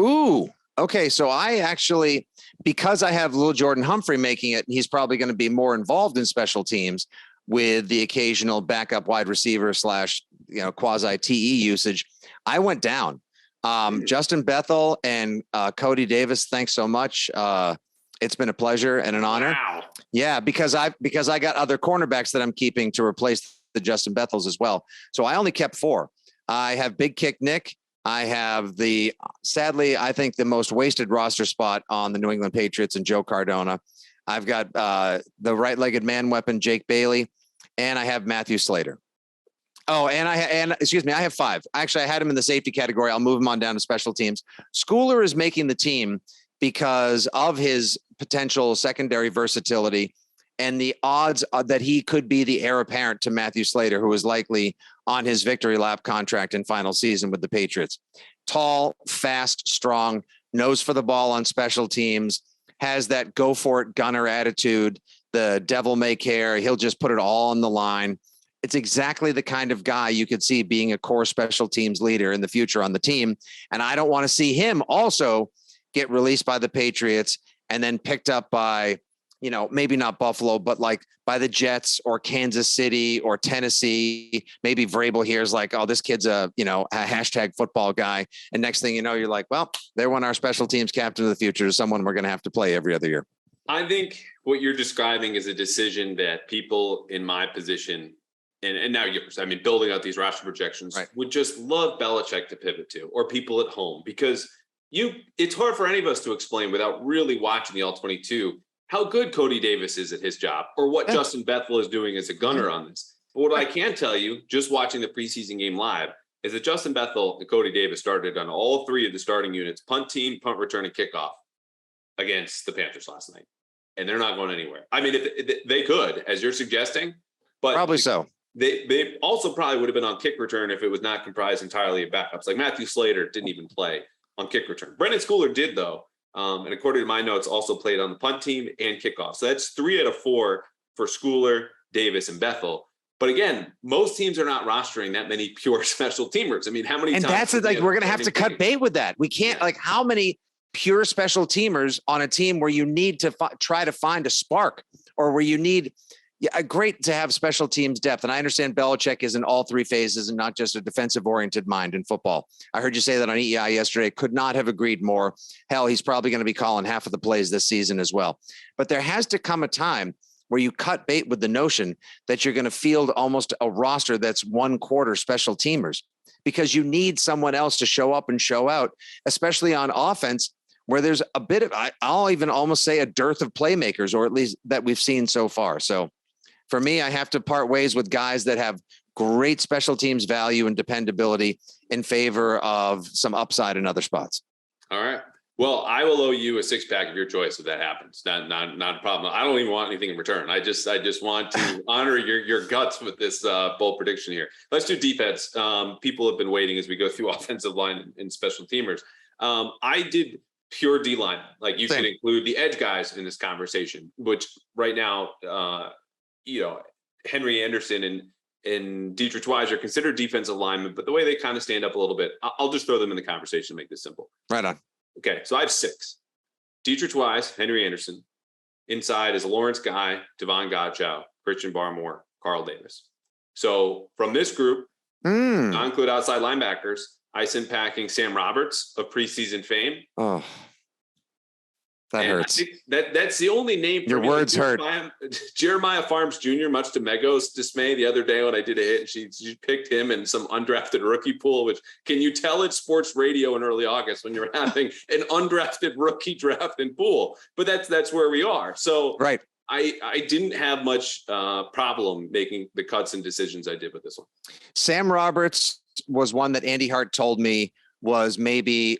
Ooh, okay. So I actually, because I have Lil Jordan Humphrey making it, he's probably going to be more involved in special teams with the occasional backup wide receiver / quasi TE usage. I went down. Justin Bethel and Cody Davis, thanks so much. It's been a pleasure and an honor. Wow. Yeah, because I got other cornerbacks that I'm keeping to replace the Justin Bethels as well. So I only kept 4. I have Big Kick Nick. I have sadly, I think the most wasted roster spot on the New England Patriots and Joe Cardona. I've got the right-legged man weapon, Jake Bailey, and I have Matthew Slater. Oh, and excuse me, I have 5. Actually, I had him in the safety category. I'll move him on down to special teams. Schooler is making the team because of his potential secondary versatility and the odds that he could be the heir apparent to Matthew Slater, who is likely on his victory lap contract and final season with the Patriots. Tall, fast, strong, knows for the ball on special teams, has that go for it gunner attitude, the devil may care. He'll just put it all on the line. It's exactly the kind of guy you could see being a core special teams leader in the future on the team. And I don't want to see him also get released by the Patriots and then picked up by, maybe not Buffalo, but like by the Jets or Kansas City or Tennessee. Maybe Vrabel here is like, oh, this kid's a hashtag football guy. And next thing you know, you're like, well, they're one of our special teams captain of the future, someone we're going to have to play every other year. I think what you're describing is a decision that people in my position and now yours, I mean, building out these roster projections would just love Belichick to pivot to, or people at home, because it's hard for any of us to explain without really watching the All-22 how good Cody Davis is at his job or what Justin Bethel is doing as a gunner on this. But what I can tell you, just watching the preseason game live, is that Justin Bethel and Cody Davis started on all 3 of the starting units: punt team, punt return, and kickoff against the Panthers last night. And they're not going anywhere. I mean, if they could, as you're suggesting, but probably so. They also probably would have been on kick return if it was not comprised entirely of backups. Like Matthew Slater didn't even play on kick return. Brendan Schooler did, though. And according to my notes, also played on the punt team and kickoff. So that's 3 out of 4 for Schooler, Davis, and Bethel. But again, most teams are not rostering that many pure special teamers. I mean, how many times? And that's like, we're going to have to cut bait with that. We can't, like, how many pure special teamers on a team where you need to try to find a spark, or where you need great to have special teams depth. And I understand Belichick is in all 3 phases and not just a defensive oriented mind in football. I heard you say that on EEI yesterday. Could not have agreed more. Hell, he's probably going to be calling half of the plays this season as well. But there has to come a time where you cut bait with the notion that you're going to field almost a roster that's 1/4 special teamers, because you need someone else to show up and show out, especially on offense, where there's a bit of, I'll even almost say, a dearth of playmakers, or at least that we've seen so far. So for me, I have to part ways with guys that have great special teams value and dependability in favor of some upside in other spots. All right. Well, I will owe you a 6-pack of your choice if that happens. Not a problem. I don't even want anything in return. I just want to honor your guts with this bold prediction here. Let's do defense. People have been waiting as we go through offensive line and special teamers. I did pure D-line. Like, you could include the edge guys in this conversation, which right now, Henry Anderson and Dietrich Wise are considered defensive linemen, but the way they kind of stand up a little bit, I'll just throw them in the conversation to make this simple. Right on. Okay, so I have 6. Dietrich Wise, Henry Anderson. Inside is Lawrence Guy, Devon Godchow, Christian Barmore, Carl Davis. So from this group, Mm. not include outside linebackers, I sent packing Sam Roberts of preseason fame. Oh, that hurts. I think that's the only name for Your me. words hurt. Jeremiah Farms Jr., much to Mego's dismay the other day when I did a hit, and she picked him in some undrafted rookie pool, which can you tell it's sports radio in early August when you're having an undrafted rookie draft and pool? But that's where we are. So right. I didn't have much problem making the cuts and decisions I did with this one. Sam Roberts was one that Andy Hart told me was maybe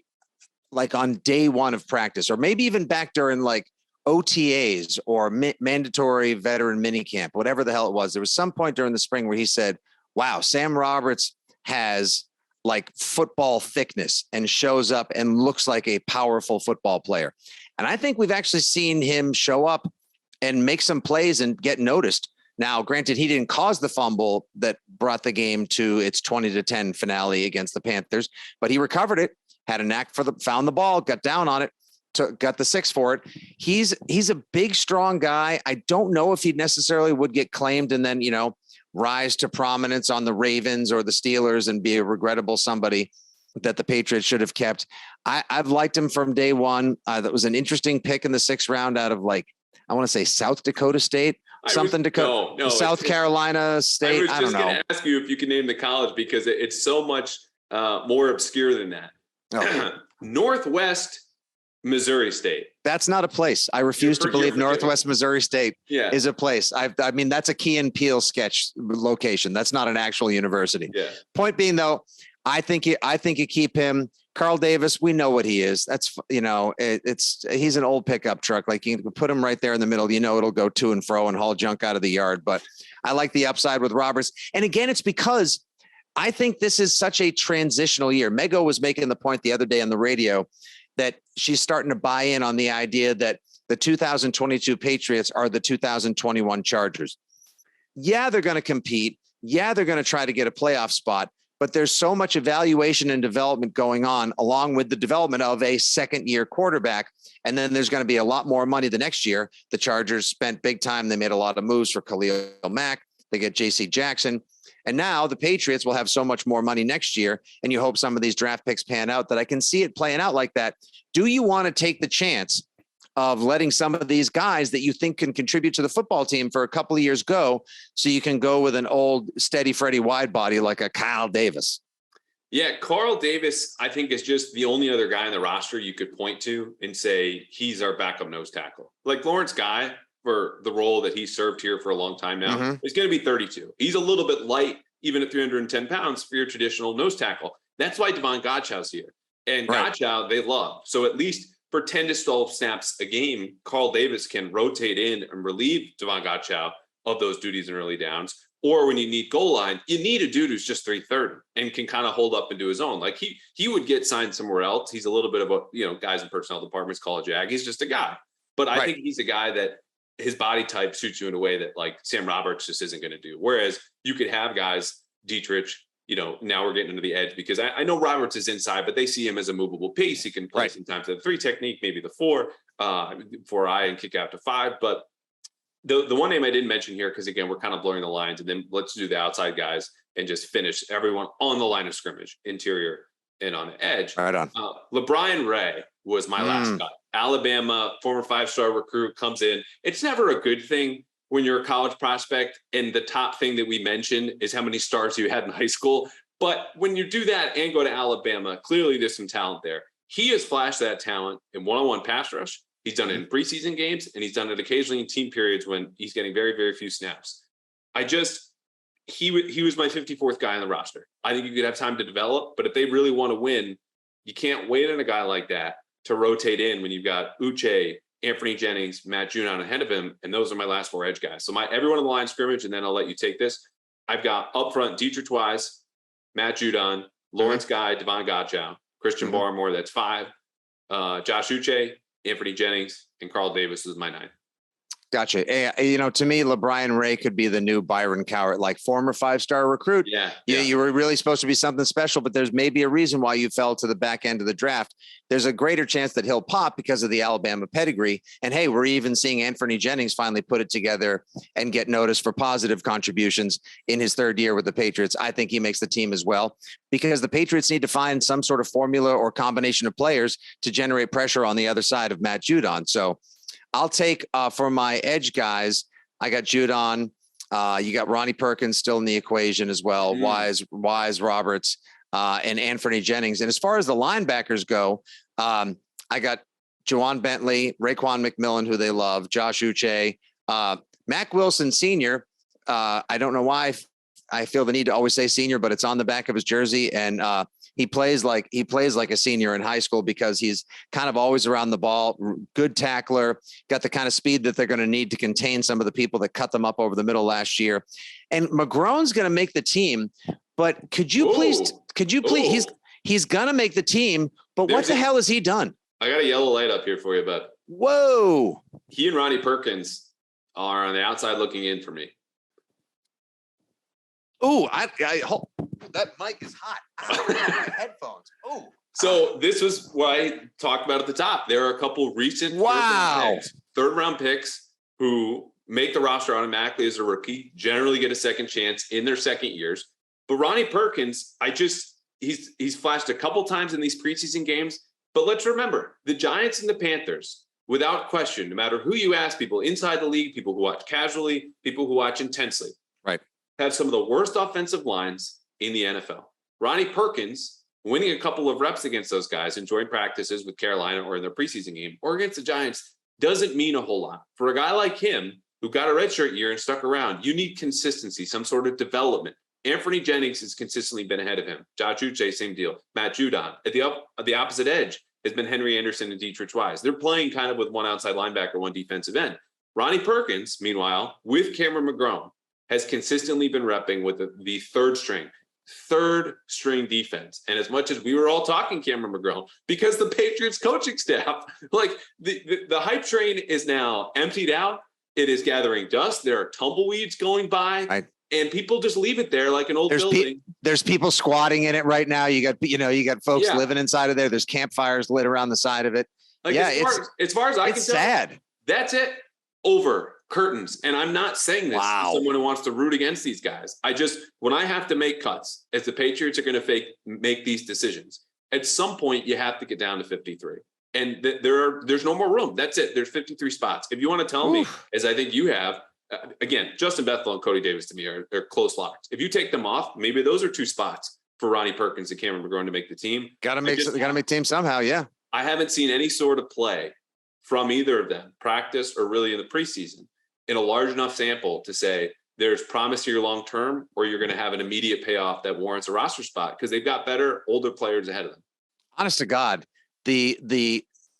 like on day one of practice, or maybe even back during like OTAs or mandatory veteran minicamp, whatever the hell it was. There was some point during the spring where he said, wow, Sam Roberts has like football thickness and shows up and looks like a powerful football player. And I think we've actually seen him show up and make some plays and get noticed. Now, granted, he didn't cause the fumble that brought the game to its 20-10 finale against the Panthers, but he recovered it, had a knack found the ball, got down on it, got the 6 for it. He's a big, strong guy. I don't know if he necessarily would get claimed and then, rise to prominence on the Ravens or the Steelers and be a regrettable somebody that the Patriots should have kept. I've liked him from day one. That was an interesting pick in the 6th round out of I want to say South Dakota State, South Carolina State. I was just going to ask you if you can name the college because it's so much more obscure than that. Oh. Northwest Missouri State. That's not a place. I refuse to believe Northwest Missouri State is a place. I mean, that's a Key and Peele sketch location. That's not an actual university. Yeah. Point being, though, I think you keep him. Carl Davis, we know what he is. That's, he's an old pickup truck. Like you can put him right there in the middle, it'll go to and fro and haul junk out of the yard. But I like the upside with Roberts. And again, it's because I think this is such a transitional year. Mego was making the point the other day on the radio that she's starting to buy in on the idea that the 2022 Patriots are the 2021 Chargers. Yeah, they're going to compete. Yeah, they're going to try to get a playoff spot. But there's so much evaluation and development going on along with the development of a second-year quarterback. And then there's going to be a lot more money the next year. The Chargers spent big time. They made a lot of moves for Khalil Mack. They get J.C. Jackson. And now the Patriots will have so much more money next year. And you hope some of these draft picks pan out that I can see it playing out like that. Do you want to take the chance of letting some of these guys that you think can contribute to the football team for a couple of years go so you can go with an old steady Freddie wide body like a Kyle Davis? Yeah, Carl Davis, I think, is just the only other guy in the roster you could point to and say he's our backup nose tackle. Like Lawrence Guy, for the role that he served here for a long time now, is going to be 32. He's a little bit light, even at 310 pounds for your traditional nose tackle. That's why Devon Godchau's here. And Godchow, they love. So at least for 10 to 12 snaps a game, Carl Davis can rotate in and relieve Devon Godchow of those duties in early downs. Or when you need goal line, you need a dude who's just 330 and can kind of hold up and do his own. Like he would get signed somewhere else. He's a little bit of a, guys in personnel departments call a jag. He's just a guy. But I think he's a guy that his body type suits you in a way that like Sam Roberts just isn't going to do. Whereas you could have guys, Dietrich, now we're getting into the edge because I know Roberts is inside, but they see him as a movable piece. He can play sometimes the 3 technique, maybe the 4-eye and kick out to 5. But the one name I didn't mention here, because again, we're kind of blurring the lines, and then let's do the outside guys and just finish everyone on the line of scrimmage, interior and on the edge. Right on. LeBron Ray was my last cut. Alabama, former 5-star recruit, comes in. It's never a good thing when you're a college prospect and the top thing that we mention is how many stars you had in high school. But when you do that and go to Alabama, clearly there's some talent there. He has flashed that talent in one-on-one pass rush. He's done it in preseason games, and he's done it occasionally in team periods when he's getting very, very few snaps. He was my 54th guy on the roster. I think you could have time to develop, but if they really want to win, you can't wait on a guy like that to rotate in when you've got Uche, Anthony Jennings, Matt Judon ahead of him, and those are my last 4 edge guys. So everyone on the line scrimmage, and then I'll let you take this. I've got up front Dietrich Wise, Matt Judon, Lawrence Guy, Devon Godchow, Christian Barmore, that's 5, Josh Uche, Anthony Jennings, and Carl Davis is my 9. Gotcha. To me, LeBron Ray could be the new Byron Cowart, like former 5-star recruit. Yeah. You were really supposed to be something special, but there's maybe a reason why you fell to the back end of the draft. There's a greater chance that he'll pop because of the Alabama pedigree. And hey, we're even seeing Anthony Jennings finally put it together and get noticed for positive contributions in his third year with the Patriots. I think he makes the team as well, because the Patriots need to find some sort of formula or combination of players to generate pressure on the other side of Matt Judon. So I'll take for my edge guys, I got Judon. You got Ronnie Perkins still in the equation as well. Wise Roberts, and Anthony Jennings. And as far as the linebackers go, I got Juwan Bentley, Raekwon McMillan, who they love, Josh Uche, Mac Wilson Sr. I don't know why I feel the need to always say senior, but it's on the back of his jersey. And he plays like a senior in high school because he's kind of always around the ball, good tackler, got the kind of speed that they're going to need to contain some of the people that cut them up over the middle last year. And McGrone's going to make the team, but could you please, he's going to make the team, but what the hell has he done? I got a yellow light up here for you, bud. Whoa. He and Ronnie Perkins are on the outside looking in for me. Oh, that mic is hot. My headphones. Oh. So this was what I talked about at the top. There are a couple recent third round picks who make the roster automatically as a rookie, generally get a second chance in their second years. But Ronnie Perkins, he's flashed a couple times in these preseason games. But let's remember, the Giants and the Panthers, without question, no matter who you ask, people inside the league, people who watch casually, people who watch intensely, right, have some of the worst offensive lines in the NFL. Ronnie Perkins winning a couple of reps against those guys, enjoying practices with Carolina or in their preseason game or against the Giants doesn't mean a whole lot. For a guy like him who got a redshirt year and stuck around, you need consistency, some sort of development. Anthony Jennings has consistently been ahead of him. Josh Uche, same deal. Matt Judon. At the opposite edge has been Henry Anderson and Dietrich Wise. They're playing kind of with one outside linebacker, one defensive end. Ronnie Perkins, meanwhile, with Cameron McGrone, has consistently been repping with the third string defense. And as much as we were all talking Cameron McGrone, because the Patriots coaching staff, like the hype train is now emptied out. It is gathering dust. There are tumbleweeds going by. And people just leave it there like an old building. There's people squatting in it right now. You got folks living inside of there. There's campfires lit around the side of it. Like as far as I can tell, sad. That's it. Over. Curtains. And I'm not saying this as someone who wants to root against these guys. When I have to make cuts, as the Patriots are going to make these decisions, at some point you have to get down to 53. And there's no more room. That's it. There's 53 spots. If you want to tell me, as I think you have, again, Justin Bethel and Cody Davis to me are close locks. If you take them off, maybe those are 2 spots for Ronnie Perkins and Cameron McGrone to make the team. Got to make the team somehow. Yeah. I haven't seen any sort of play from either of them, practice or really in the preseason, in a large enough sample to say there's promise here long-term, or you're going to have an immediate payoff that warrants a roster spot because they've got better, older players ahead of them. Honest to God, the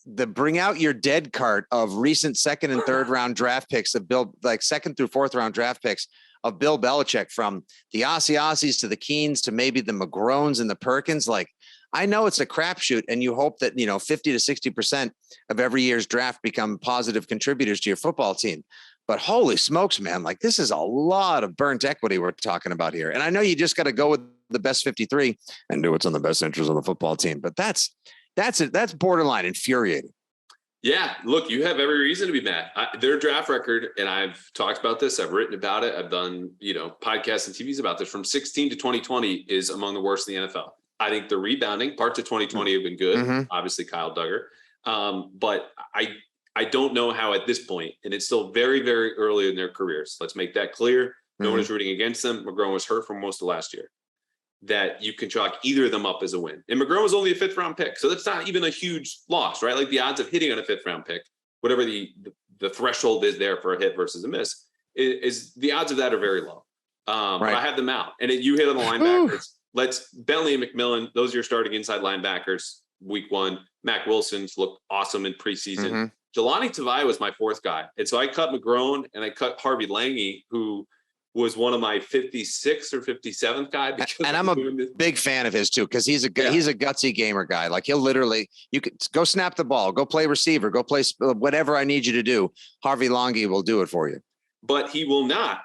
bring out your dead cart of recent second and third round draft picks of Bill, like second through fourth round draft picks of Bill Belichick, from the Aussies to the Keens to maybe the McGrones and the Perkins. Like, I know it's a crapshoot, and you hope that 50 to 60% of every year's draft become positive contributors to your football team. But holy smokes, man, like this is a lot of burnt equity we're talking about here. And I know you just got to go with the best 53 and do what's in the best interest of the football team. But that's it. That's borderline infuriating. Yeah, look, you have every reason to be mad. Their draft record, and I've talked about this, I've written about it, I've done, podcasts and TVs about this, from 16 to 2020 is among the worst in the NFL. I think the rebounding parts of 2020 have been good. Mm-hmm. Obviously, Kyle Duggar. But I don't know how at this point, and it's still very, very early in their careers. Let's make that clear. No one is rooting against them. McGrone was hurt for most of last year. That you can chalk either of them up as a win. And McGrone was only a 5th round pick. So that's not even a huge loss, right? Like the odds of hitting on a 5th round pick, whatever the threshold is there for a hit versus a miss, is the odds of that are very low. Right. But I have them out. And you hit on the linebackers. Let's Bentley and McMillan, those are your starting inside linebackers week 1. Mac Wilson's looked awesome in preseason. Mm-hmm. Jelani Tavai was my 4th guy. And so I cut McGrone and I cut Harvey Lange, who was one of my 56th or 57th guy. Because and I'm a big fan of his too, because he's a gutsy gamer guy. Like he'll literally, you could go snap the ball, go play receiver, go play whatever I need you to do. Harvey Longy will do it for you. But he will not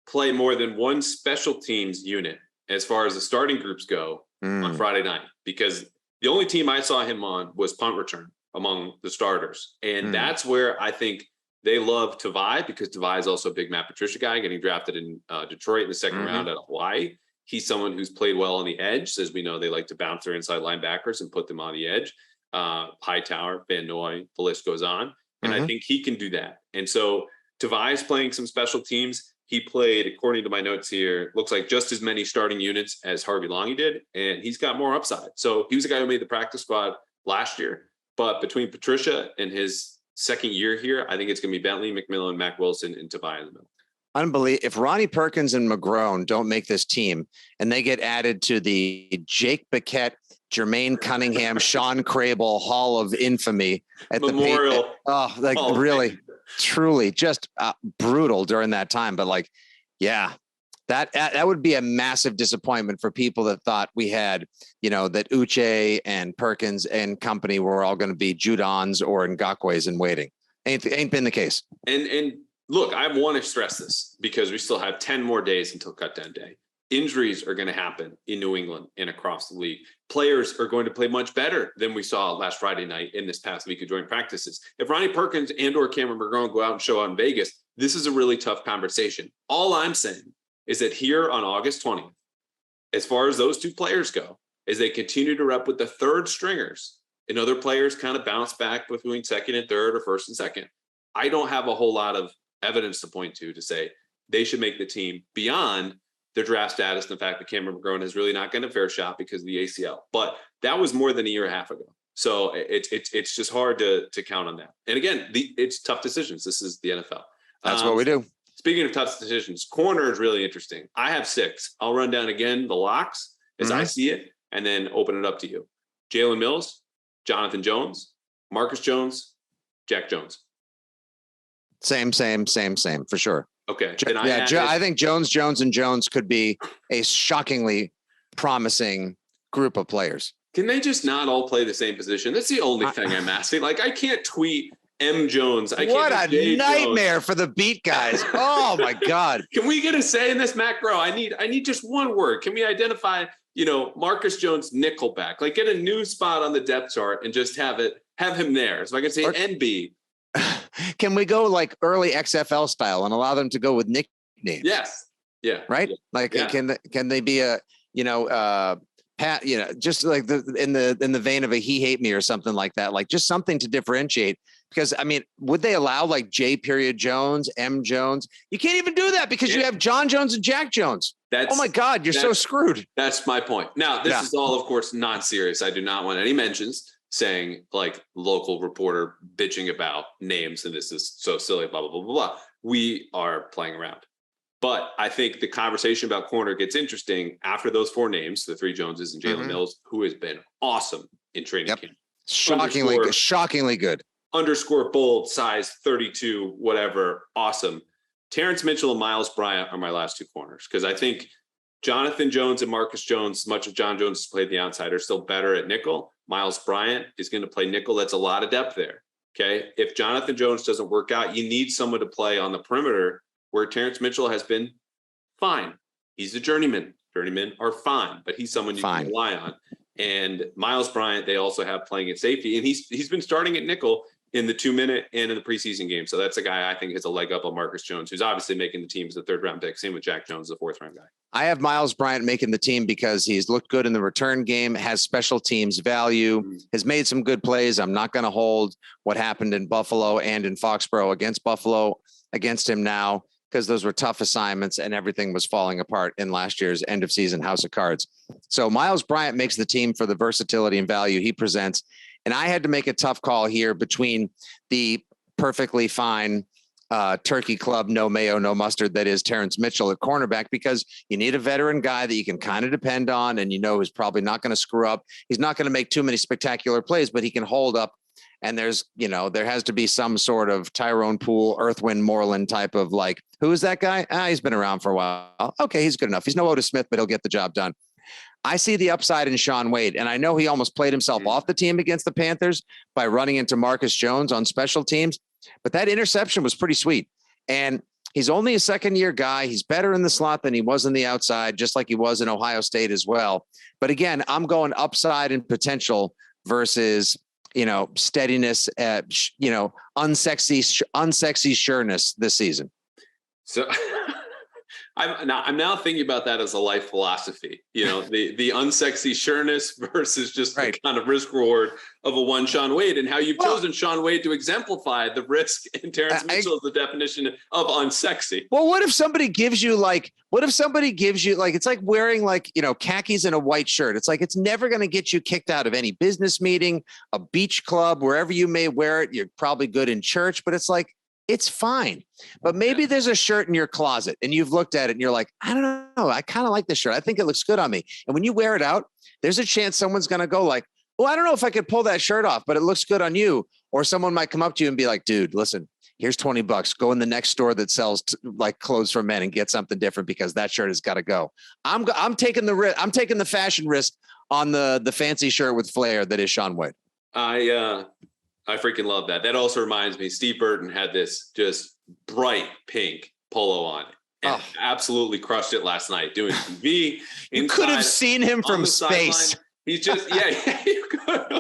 play more than one special teams unit as far as the starting groups go on Friday night, because the only team I saw him on was punt return among the starters. And that's where I think they love Tavai, because Tavai is also a big Matt Patricia guy, getting drafted in Detroit in the second round out of Hawaii. He's someone who's played well on the edge. As we know, they like to bounce their inside linebackers and put them on the edge. Hightower, Van Noy, the list goes on. And I think he can do that. And so Tavai is playing some special teams. He played, according to my notes here, looks like just as many starting units as Harvey Longy did, and he's got more upside. So he was a guy who made the practice squad last year. But between Patricia and his second year here, I think it's going to be Bentley, McMillan, Mac Wilson, and Tavai in the middle. Unbelievable. If Ronnie Perkins and McGrone don't make this team and they get added to the Jake Bickett, Jermaine Cunningham, Sean Crable Hall of Infamy at Memorial. Really, truly just brutal during that time. But like, yeah, that would be a massive disappointment for people that thought we had, that Uche and Perkins and company were all going to be Judons or Ngakwe's in waiting. Ain't been the case. And look, I want to stress this because we still have 10 more days until cut down day. Injuries are going to happen in New England and across the league. Players are going to play much better than we saw last Friday night in this past week of joint practices. If Ronnie Perkins and or Cameron McGrone go out and show out in Vegas, this is a really tough conversation. All I'm saying is that here on August 20th, as far as those two players go, as they continue to rep with the third stringers and other players kind of bounce back between second and third or first and second, I don't have a whole lot of evidence to point to say they should make the team beyond their draft status and the fact that Cameron McGrone has really not gotten a fair shot because of the ACL. But that was more than a year and a half ago. So it's just hard to count on that. And again, it's tough decisions. This is the NFL. That's what we do. Speaking of tough decisions, corner is really interesting. I have 6. I'll run down again the locks as I see it, and then open it up to you. Jalen Mills, Jonathan Jones, Marcus Jones, Jack Jones. Same for sure. Okay. I think Jones and Jones could be a shockingly promising group of players. Can they just not all play the same position? That's the only thing I'm asking. Like, I can't tweet M. Jones. What a nightmare for the beat guys. Oh my God. Can we get a say in this, Matt Groh? I need just one word. Can we identify, Marcus Jones nickelback? Like, get a new spot on the depth chart and just have him there. So I can say NB. Can we go like early XFL style and allow them to go with nicknames? Yes. Yeah. Right. Yeah. Like, yeah. Can they be a, Pat, just like in the vein of a he hate me or something like that, like just something to differentiate. Because I mean, would they allow like J. Jones, M. Jones? You can't even do that because you have John Jones and Jack Jones. Oh my God, you're so screwed. That's my point. Now, this is all, of course, not serious. I do not want any mentions saying like local reporter bitching about names and this is so silly, blah, blah, blah, blah, blah. We are playing around. But I think the conversation about corner gets interesting after those 4 names, the 3 Joneses and Jalen Mills, who has been awesome in training camp. Shockingly good. Underscore bold, size 32, whatever. Awesome. Terrence Mitchell and Miles Bryant are my last 2 corners because I think Jonathan Jones and Marcus Jones, as much as John Jones has played the outside, are still better at nickel. Miles Bryant is going to play nickel. That's a lot of depth there. Okay. If Jonathan Jones doesn't work out, you need someone to play on the perimeter where Terrence Mitchell has been fine. He's a journeyman. Journeymen are fine, but he's someone you can rely on. And Miles Bryant, they also have playing at safety. And he's been starting at nickel in the 2-minute and in the preseason game. So that's a guy I think has a leg up on Marcus Jones, who's obviously making the team as the 3rd-round pick. Same with Jack Jones, the 4th-round guy. I have Miles Bryant making the team because he's looked good in the return game, has special teams value, has made some good plays. I'm not going to hold what happened in Buffalo and in Foxborough against Buffalo against him now because those were tough assignments and everything was falling apart in last year's end of season house of cards. So Miles Bryant makes the team for the versatility and value he presents. And I had to make a tough call here between the perfectly fine turkey club, no mayo, no mustard, that is Terrence Mitchell at cornerback, because you need a veteran guy that you can kind of depend on and who's probably not going to screw up. He's not going to make too many spectacular plays, but he can hold up And there's, there has to be some sort of Tyrone Poole, Earth, Wind, Moreland type of like, who is that guy? He's been around for a while. Okay, he's good enough. He's no Otis Smith, but he'll get the job done. I see the upside in Shaun Wade, and I know he almost played himself off the team against the Panthers by running into Marcus Jones on special teams, but that interception was pretty sweet. And he's only a second-year guy. He's better in the slot than he was in the outside, just like he was in Ohio State as well. But again, I'm going upside and potential versus, steadiness, unsexy sureness this season. So I'm now thinking about that as a life philosophy, the unsexy sureness versus just the kind of risk reward of a one Shaun Wade, and how you've chosen Shaun Wade to exemplify the risk, and Terrence Mitchell is the definition of unsexy. Well, what if somebody gives you it's like wearing khakis and a white shirt. It's like, it's never going to get you kicked out of any business meeting, a beach club, wherever you may wear it. You're probably good in church, but it's like, it's fine. But maybe there's a shirt in your closet and you've looked at it and you're like, I don't know. I kind of like this shirt. I think it looks good on me. And when you wear it out, there's a chance someone's going to go like, well, I don't know if I could pull that shirt off, but it looks good on you. Or someone might come up to you and be like, dude, listen, here's $20. Go in the next store that sells clothes for men and get something different, because that shirt has got to go. I'm taking the risk. I'm taking the fashion risk on the fancy shirt with flair that is Shaun Wade. I freaking love that. That also reminds me, Steve Burton had this just bright pink polo on and absolutely crushed it last night doing TV. You could have seen him from space. Sideline. He's just, you could have,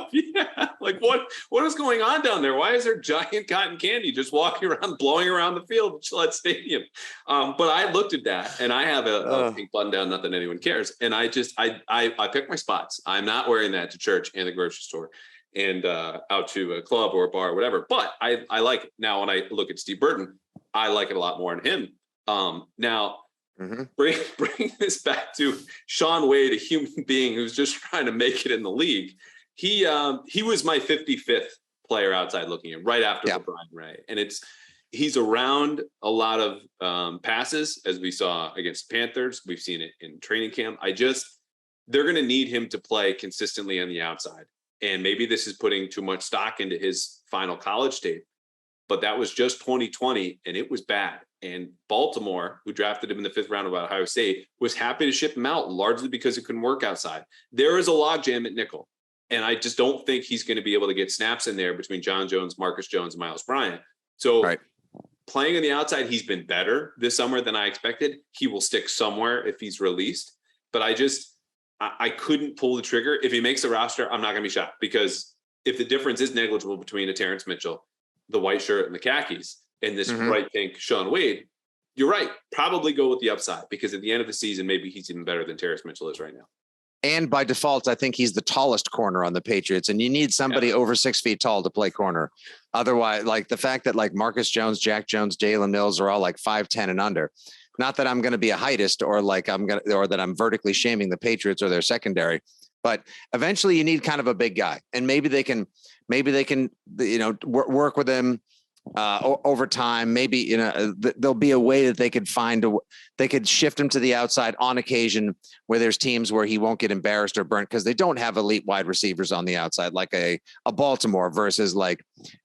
Like what is going on down there? Why is there giant cotton candy just walking around, blowing around the field at Gillette Stadium? But I looked at that, and I have a pink button down, not that anyone cares. And I pick my spots. I'm not wearing that to church and the grocery store and out to a club or a bar or whatever. But I like it. Now, when I look at Steve Burton, I like it a lot more in him. Now, bring this back to Shaun Wade, a human being who's just trying to make it in the league. He was my 55th player outside looking in, right after Brian Ray. And he's around a lot of passes, as we saw against the Panthers. We've seen it in training camp. They're going to need him to play consistently on the outside. And maybe this is putting too much stock into his final college tape, but that was just 2020 and it was bad. And Baltimore, who drafted him in the 5th round of Ohio State, was happy to ship him out, largely because it couldn't work outside. There is a logjam at nickel, and I just don't think he's going to be able to get snaps in there between John Jones, Marcus Jones, and Miles Bryant. So playing on the outside, he's been better this summer than I expected. He will stick somewhere if he's released, but I couldn't pull the trigger. If he makes the roster, I'm not going to be shocked, because if the difference is negligible between a Terrence Mitchell, the white shirt and the khakis, and this bright pink Shaun Wade, you're right. Probably go with the upside, because at the end of the season, maybe he's even better than Terrence Mitchell is right now. And by default, I think he's the tallest corner on the Patriots, and you need somebody over 6 feet tall to play corner. Otherwise, like the fact that like Marcus Jones, Jack Jones, Jalen Mills are all like 5'10" and under. Not that I'm going to be a heightist or that I'm vertically shaming the Patriots or their secondary, but eventually you need kind of a big guy, and maybe they can, work with him over time. Maybe, there'll be a way that they could they could shift him to the outside on occasion where there's teams where he won't get embarrassed or burnt, because they don't have elite wide receivers on the outside, like a Baltimore versus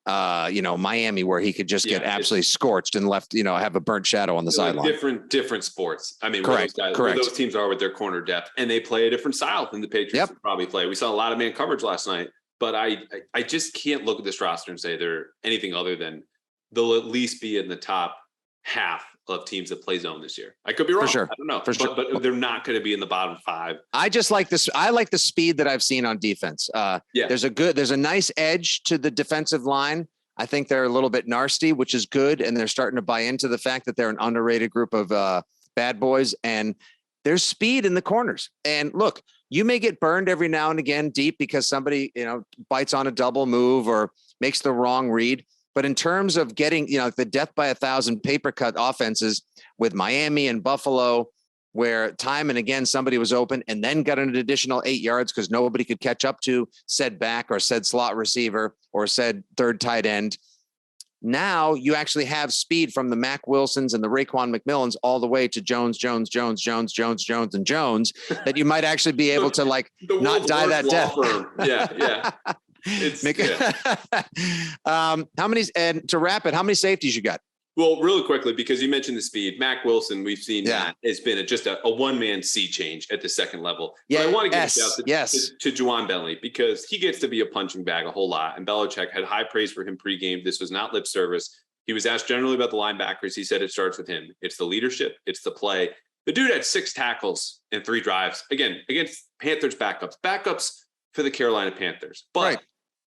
Miami, where he could just get absolutely scorched and left, have a burnt shadow on the sideline. Different sports. I mean, correct. Those teams are with their corner depth, and they play a different style than the Patriots probably play. We saw a lot of man coverage last night, but I just can't look at this roster and say they're anything other than they'll at least be in the top half of teams that play zone this year. I could be wrong. For sure. I don't know. But they're not going to be in the bottom 5. I just like this. I like the speed that I've seen on defense. There's a nice edge to the defensive line. I think they're a little bit nasty, which is good. And they're starting to buy into the fact that they're an underrated group of bad boys, and there's speed in the corners. And look, you may get burned every now and again deep because somebody, bites on a double move or makes the wrong read. But in terms of getting, the death by 1,000 paper cut offenses with Miami and Buffalo, where time and again somebody was open and then got an additional 8 yards because nobody could catch up to said back or said slot receiver or said third tight end. Now you actually have speed from the Mac Wilsons and the Raekwon McMillans all the way to Jones, and Jones that you might actually be able to not die that death. Yeah. How many, and to wrap it, how many safeties you got? Well, really quickly, because you mentioned the speed, Mac Wilson, we've seen that it's been just a one-man sea change at the second level. Yeah, but I want to give a shout to Juwan Bentley, because he gets to be a punching bag a whole lot. And Belichick had high praise for him pregame. This was not lip service. He was asked generally about the linebackers. He said it starts with him. It's the leadership. It's the play. The dude had 6 tackles and 3 drives, again, against Panthers backups for the Carolina Panthers. But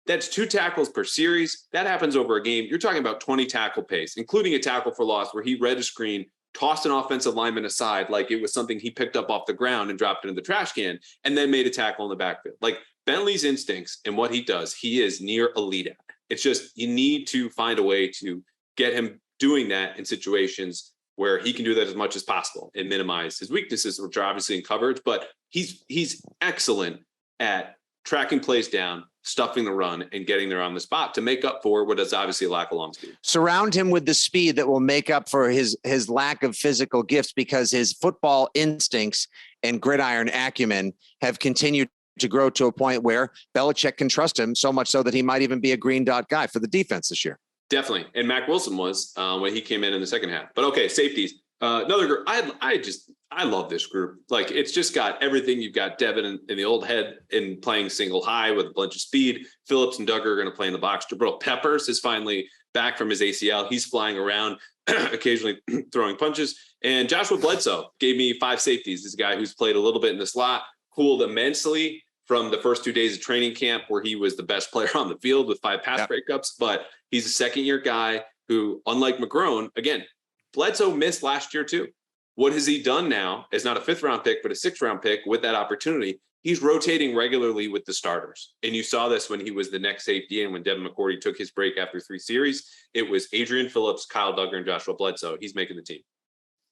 that's 2 tackles per series. That happens over a game. You're talking about 20 tackle pace, including a tackle for loss where he read a screen, tossed an offensive lineman aside like it was something he picked up off the ground and dropped it in the trash can, and then made a tackle in the backfield. Like, Bentley's instincts and what he does, he is near elite at. It's just you need to find a way to get him doing that in situations where he can do that as much as possible and minimize his weaknesses, which are obviously in coverage. But he's excellent at tracking plays down, stuffing the run, and getting there on the spot to make up for what is obviously a lack of long speed. Surround him with the speed that will make up for his lack of physical gifts, because his football instincts and gridiron acumen have continued to grow to a point where Belichick can trust him, so much so that he might even be a green dot guy for the defense this year. Definitely. And Mac Wilson was when he came in the second half. But okay, safeties. Another group. I love this group. Like, it's just got everything. You've got Devin in the old head and playing single high with a bunch of speed. Phillips and Duggar are going to play in the box. Jabril Peppers is finally back from his ACL. He's flying around, occasionally throwing punches. And Joshua Bledsoe gave me 5 safeties. This is a guy who's played a little bit in the slot, cooled immensely from the first 2 days of training camp, where he was the best player on the field with 5 pass breakups. But he's a second-year guy who, unlike McGrone, again, Bledsoe missed last year too. What has he done now as not a 5th-round pick, but a 6th-round pick with that opportunity? He's rotating regularly with the starters. And you saw this when he was the next safety, and when Devin McCourty took his break after 3 series, it was Adrian Phillips, Kyle Duggar, and Joshua Bledsoe. He's making the team.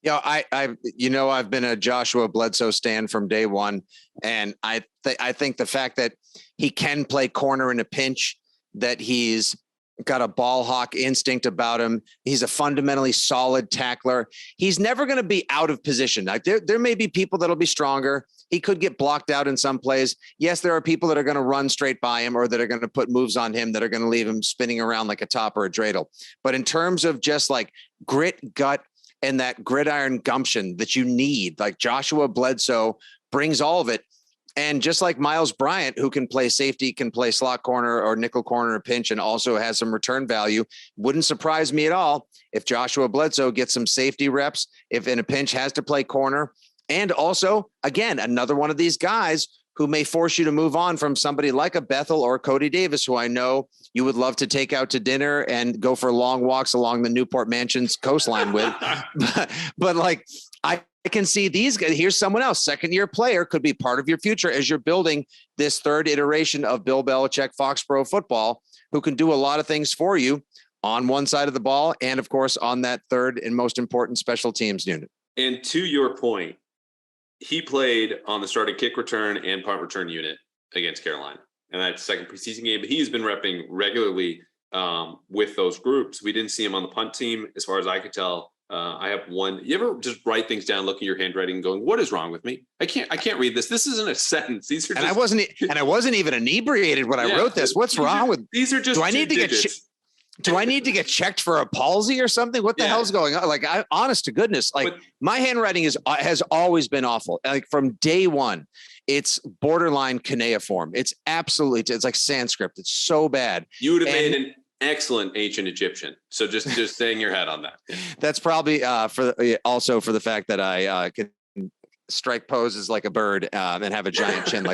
Yeah, I've been a Joshua Bledsoe stan from day one, and I think the fact that he can play corner in a pinch, that he's got a ball hawk instinct about him. He's a fundamentally solid tackler. He's never going to be out of position. Like, there may be people that'll be stronger. He could get blocked out in some plays. Yes, there are people that are going to run straight by him, or that are going to put moves on him that are going to leave him spinning around like a top or a dreidel. But in terms of just like grit, gut, and that gridiron gumption that you need, like Joshua Bledsoe brings all of it. And just like Miles Bryant, who can play safety, can play slot corner or nickel corner or pinch, and also has some return value, wouldn't surprise me at all if Joshua Bledsoe gets some safety reps, if in a pinch has to play corner. And also, again, another one of these guys who may force you to move on from somebody like a Bethel or Cody Davis, who I know you would love to take out to dinner and go for long walks along the Newport Mansions coastline with. but like, I can see these guys. Here's someone else, 2nd-year player, could be part of your future as you're building this 3rd iteration of Bill Belichick Foxborough football, who can do a lot of things for you on one side of the ball, and of course on that 3rd and most important special teams unit. And to your point, he played on the starting kick return and punt return unit against Carolina, and that's second preseason game. But he's been repping regularly with those groups. We didn't see him on the punt team, as far as I could tell. I have one. You ever just write things down, look at your handwriting, and going, "What is wrong with me? I can't read this. This isn't a sentence. These are." Just, I wasn't even inebriated when I wrote this. What's wrong with these? Are just. Do I need to digits. Do I need to get checked for a palsy or something? What the hell's going on? Like, honest to goodness, like, my handwriting has always been awful. Like, from day one, it's borderline cuneiform. It's like Sanskrit. It's so bad. You would have made an excellent ancient Egyptian. So just staying your head on that. Yeah. That's probably for the fact that I can strike poses like a bird and have a giant chin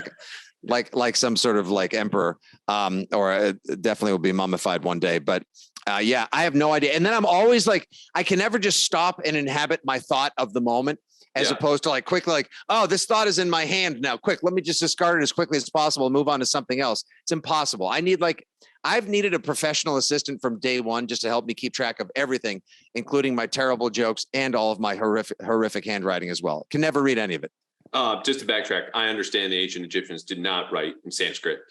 like some sort of like emperor, or definitely will be mummified one day. But I have no idea. And then I'm always like, I can never just stop and inhabit my thought of the moment, as opposed to like quickly, like, oh, this thought is in my hand now. Quick, let me just discard it as quickly as possible and move on to something else. It's impossible. I've needed a professional assistant from day one just to help me keep track of everything, including my terrible jokes and all of my horrific handwriting as well. Can never read any of it. Just to backtrack, I understand the ancient Egyptians did not write in Sanskrit.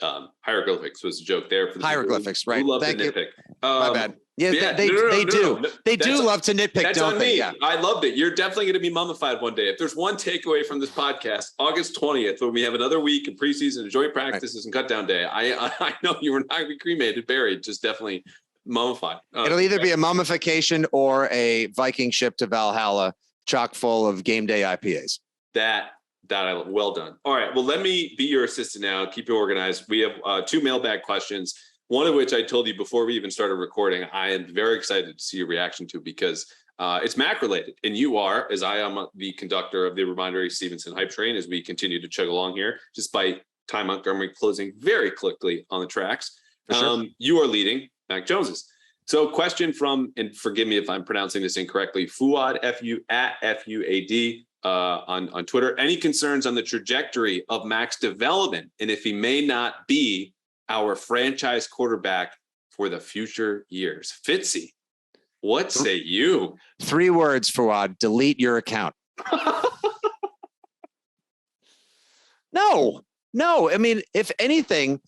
Hieroglyphics was a joke there for the hieroglyphics, right? Who love Thank the you. nitpick. My bad. Yeah, they do. They do love to nitpick, don't they? Yeah. I loved it. You're definitely going to be mummified one day. If there's one takeaway from this podcast, August 20th, when we have another week in preseason and joint practices and cut down day, I know you were not going to be cremated, buried, just definitely mummified. It'll either be a mummification or a Viking ship to Valhalla, chock full of game day IPAs. Well done. All right. Well, let me be your assistant now. Keep you organized. We have 2 mailbag questions. One of which I told you before we even started recording, I am very excited to see your reaction to because it's Mac related. And you are, as I am the conductor of the Reminder Stevenson hype train as we continue to chug along here, despite Ty Montgomery closing very quickly on the tracks. Sure. You are leading Mac Jones's. So question from, and forgive me if I'm pronouncing this incorrectly, Fuad, F-U-A-D on Twitter. Any concerns on the trajectory of Mac's development and if he may not be our franchise quarterback for the future years? Fitzy, what say you? 3 words, Fawad: delete your account. No. I mean, if anything,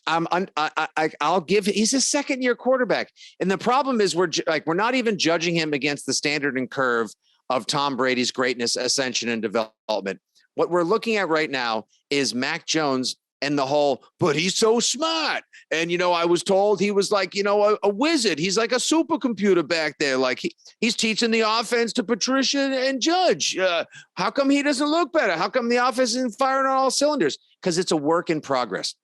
I'll give. He's a second-year quarterback, and the problem is we're not even judging him against the standard and curve of Tom Brady's greatness, ascension, and development. What we're looking at right now is Mac Jones. And the whole, but he's so smart. And, I was told he was like, a wizard. He's like a supercomputer back there. Like he's teaching the offense to Patricia and Judge. How come he doesn't look better? How come the offense isn't firing on all cylinders? Because it's a work in progress.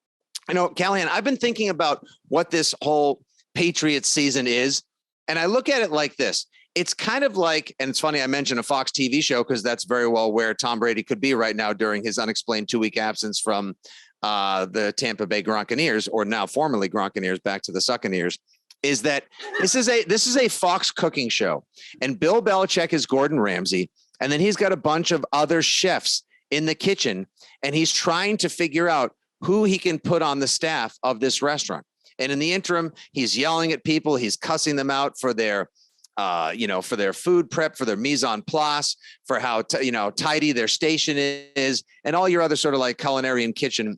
Callahan, I've been thinking about what this whole Patriots season is. And I look at it like this. It's kind of like, and it's funny, I mentioned a Fox TV show because that's very well where Tom Brady could be right now during his unexplained 2-week absence from the Tampa Bay Gronkaneers, or now formerly Gronkaneers, back to the Succaneers, is that this is a Fox cooking show, and Bill Belichick is Gordon Ramsay, and then he's got a bunch of other chefs in the kitchen, and he's trying to figure out who he can put on the staff of this restaurant. And in the interim, he's yelling at people, he's cussing them out for their for their food prep, for their mise en place, for how tidy their station is, and all your other sort of like culinary and kitchen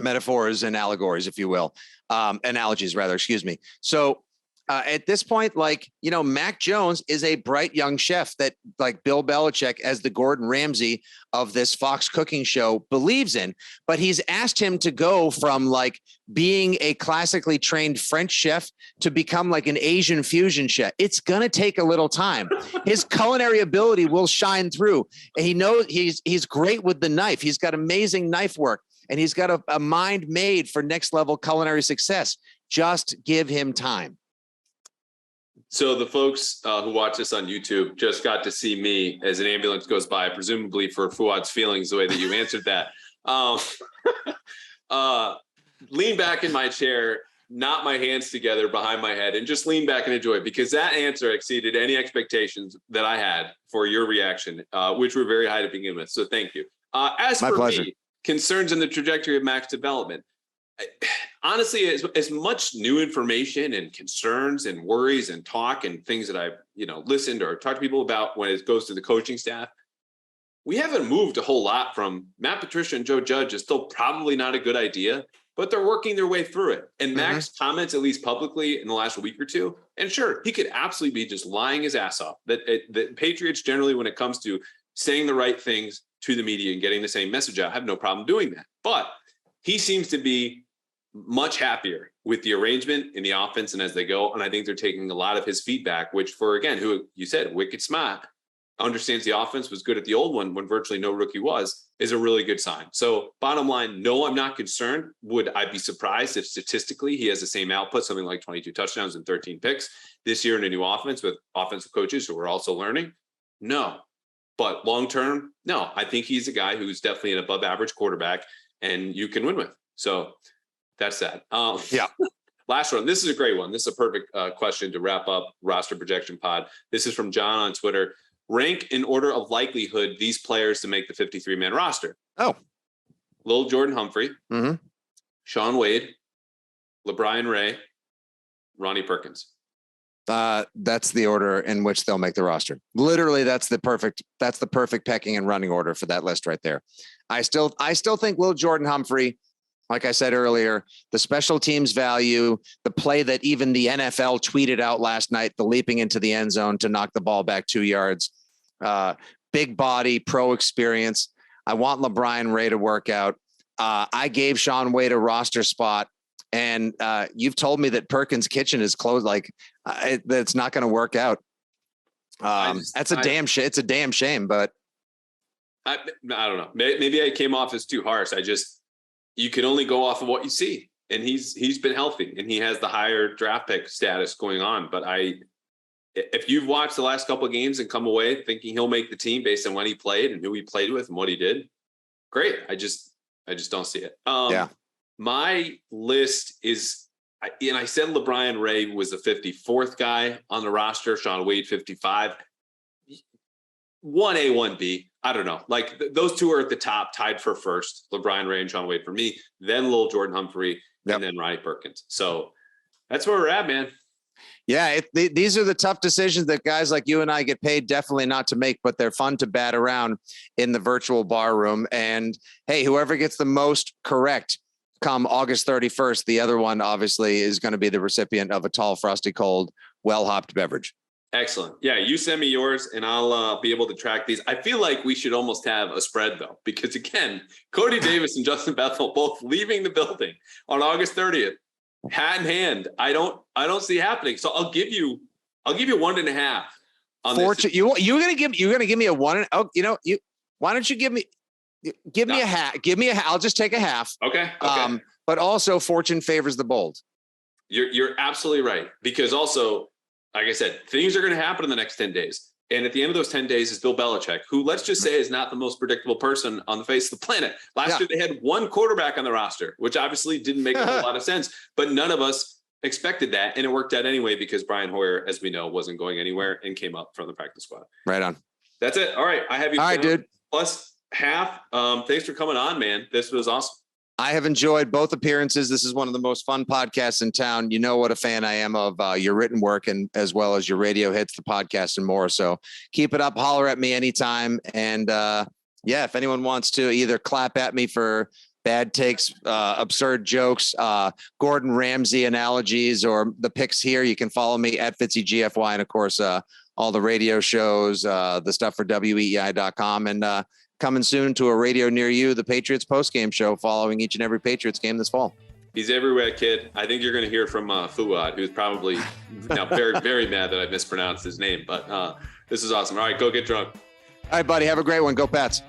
metaphors and allegories, if you will, analogies rather, excuse me. So at this point, Mac Jones is a bright young chef that like Bill Belichick as the Gordon Ramsay of this Fox cooking show believes in, but he's asked him to go from like being a classically trained French chef to become like an Asian fusion chef. It's going to take a little time. His culinary ability will shine through. He knows he's great with the knife. He's got amazing knife work, and he's got a mind made for next level culinary success. Just give him time. So the folks who watch this on YouTube just got to see me as an ambulance goes by, presumably for Fuad's feelings, the way that you answered that. Lean back in my chair, knot my hands together behind my head, and just lean back and enjoy it, because that answer exceeded any expectations that I had for your reaction, which were very high to begin with. So thank you. As for me, concerns in the trajectory of Mac's development, honestly, as much new information and concerns and worries and talk and things that I've listened or talked to people about when it goes to the coaching staff, we haven't moved a whole lot from Matt Patricia and Joe Judge is still probably not a good idea, but they're working their way through it. And Mac's comments, at least publicly in the last week or two, and sure, he could absolutely be just lying his ass off. That Patriots generally, when it comes to saying the right things to the media and getting the same message out, have no problem doing that. But he seems to be much happier with the arrangement in the offense and as they go. And I think they're taking a lot of his feedback, which for, again, who you said, wicked smart, understands the offense, was good at the old one when virtually no rookie was, is a really good sign. So bottom line, no, I'm not concerned. Would I be surprised if statistically he has the same output, something like 22 touchdowns and 13 picks this year in a new offense with offensive coaches who are also learning? No. But long-term, no, I think he's a guy who's definitely an above average quarterback and you can win with. So that's that. Yeah. Last one. This is a great one. This is a perfect question to wrap up roster projection pod. This is from John on Twitter. Rank in order of likelihood these players to make the 53-man roster. Oh. Lil Jordan Humphrey, Sean Wade, LeBrian Ray, Ronnie Perkins. That's the order in which they'll make the roster. Literally, that's the perfect pecking and running order for that list right there. I still think Lil Jordan Humphrey like I said earlier, the special teams value, the play that even the NFL tweeted out last night, the leaping into the end zone to knock the ball back 2 yards, big body, pro experience. I want LeBron Ray to work out. I gave Sean Wade a roster spot, and you've told me that Perkins Kitchen is closed. Like that's not going to work out. That's a damn shame. It's a damn shame, but I don't know. Maybe I came off as too harsh. You can only go off of what you see, and he's been healthy and he has the higher draft pick status going on. But if you've watched the last couple of games and come away thinking he'll make the team based on when he played and who he played with and what he did, great. I just don't see it. My list is, and I said LeBron Ray was the 54th guy on the roster. Sean Wade 55. 1A, 1B. I don't know. Like those two are at the top, tied for first. LeBron Ray and Sean Wade for me. Then Lil Jordan Humphrey, and then Ronnie Perkins. So that's where we're at, man. Yeah, these are the tough decisions that guys like you and I get paid definitely not to make, but they're fun to bat around in the virtual bar room. And hey, whoever gets the most correct come August 31st, the other one obviously is going to be the recipient of a tall, frosty, cold, well-hopped beverage. Excellent. Yeah, you send me yours and I'll be able to track these. I feel like we should almost have a spread though, because again, Cody Davis and Justin Bethel both leaving the building on August 30th, hat in hand. I don't see it happening. So I'll give you 1.5 on Fortune, this. You're gonna give me a one. Oh, why don't you give me a half? Give me a half. I'll just take a half. Okay. But also fortune favors the bold. You're absolutely right, because also, like I said, things are going to happen in the next 10 days. And at the end of those 10 days is Bill Belichick, who, let's just say, is not the most predictable person on the face of the planet. Last year, they had one quarterback on the roster, which obviously didn't make a whole lot of sense. But none of us expected that. And it worked out anyway, because Brian Hoyer, as we know, wasn't going anywhere and came up from the practice squad. Right on. That's it. All right. I have you. All right, dude. Plus half. Thanks for coming on, man. This was awesome. I have enjoyed both appearances. This is one of the most fun podcasts in town. You know what a fan I am of your written work, and as well as your radio hits, the podcast, and more. So keep it up. Holler at me anytime. And if anyone wants to either clap at me for bad takes, absurd jokes, Gordon Ramsay analogies, or the picks here, you can follow me at Fitzy GFY. And of course, all the radio shows, the stuff for WEEI.com, and coming soon to a radio near you, the Patriots postgame show following each and every Patriots game this fall. He's everywhere, kid. I think you're going to hear from Fuad, who's probably now very, very mad that I mispronounced his name. But this is awesome. All right, go get drunk. All right, buddy. Have a great one. Go Pats.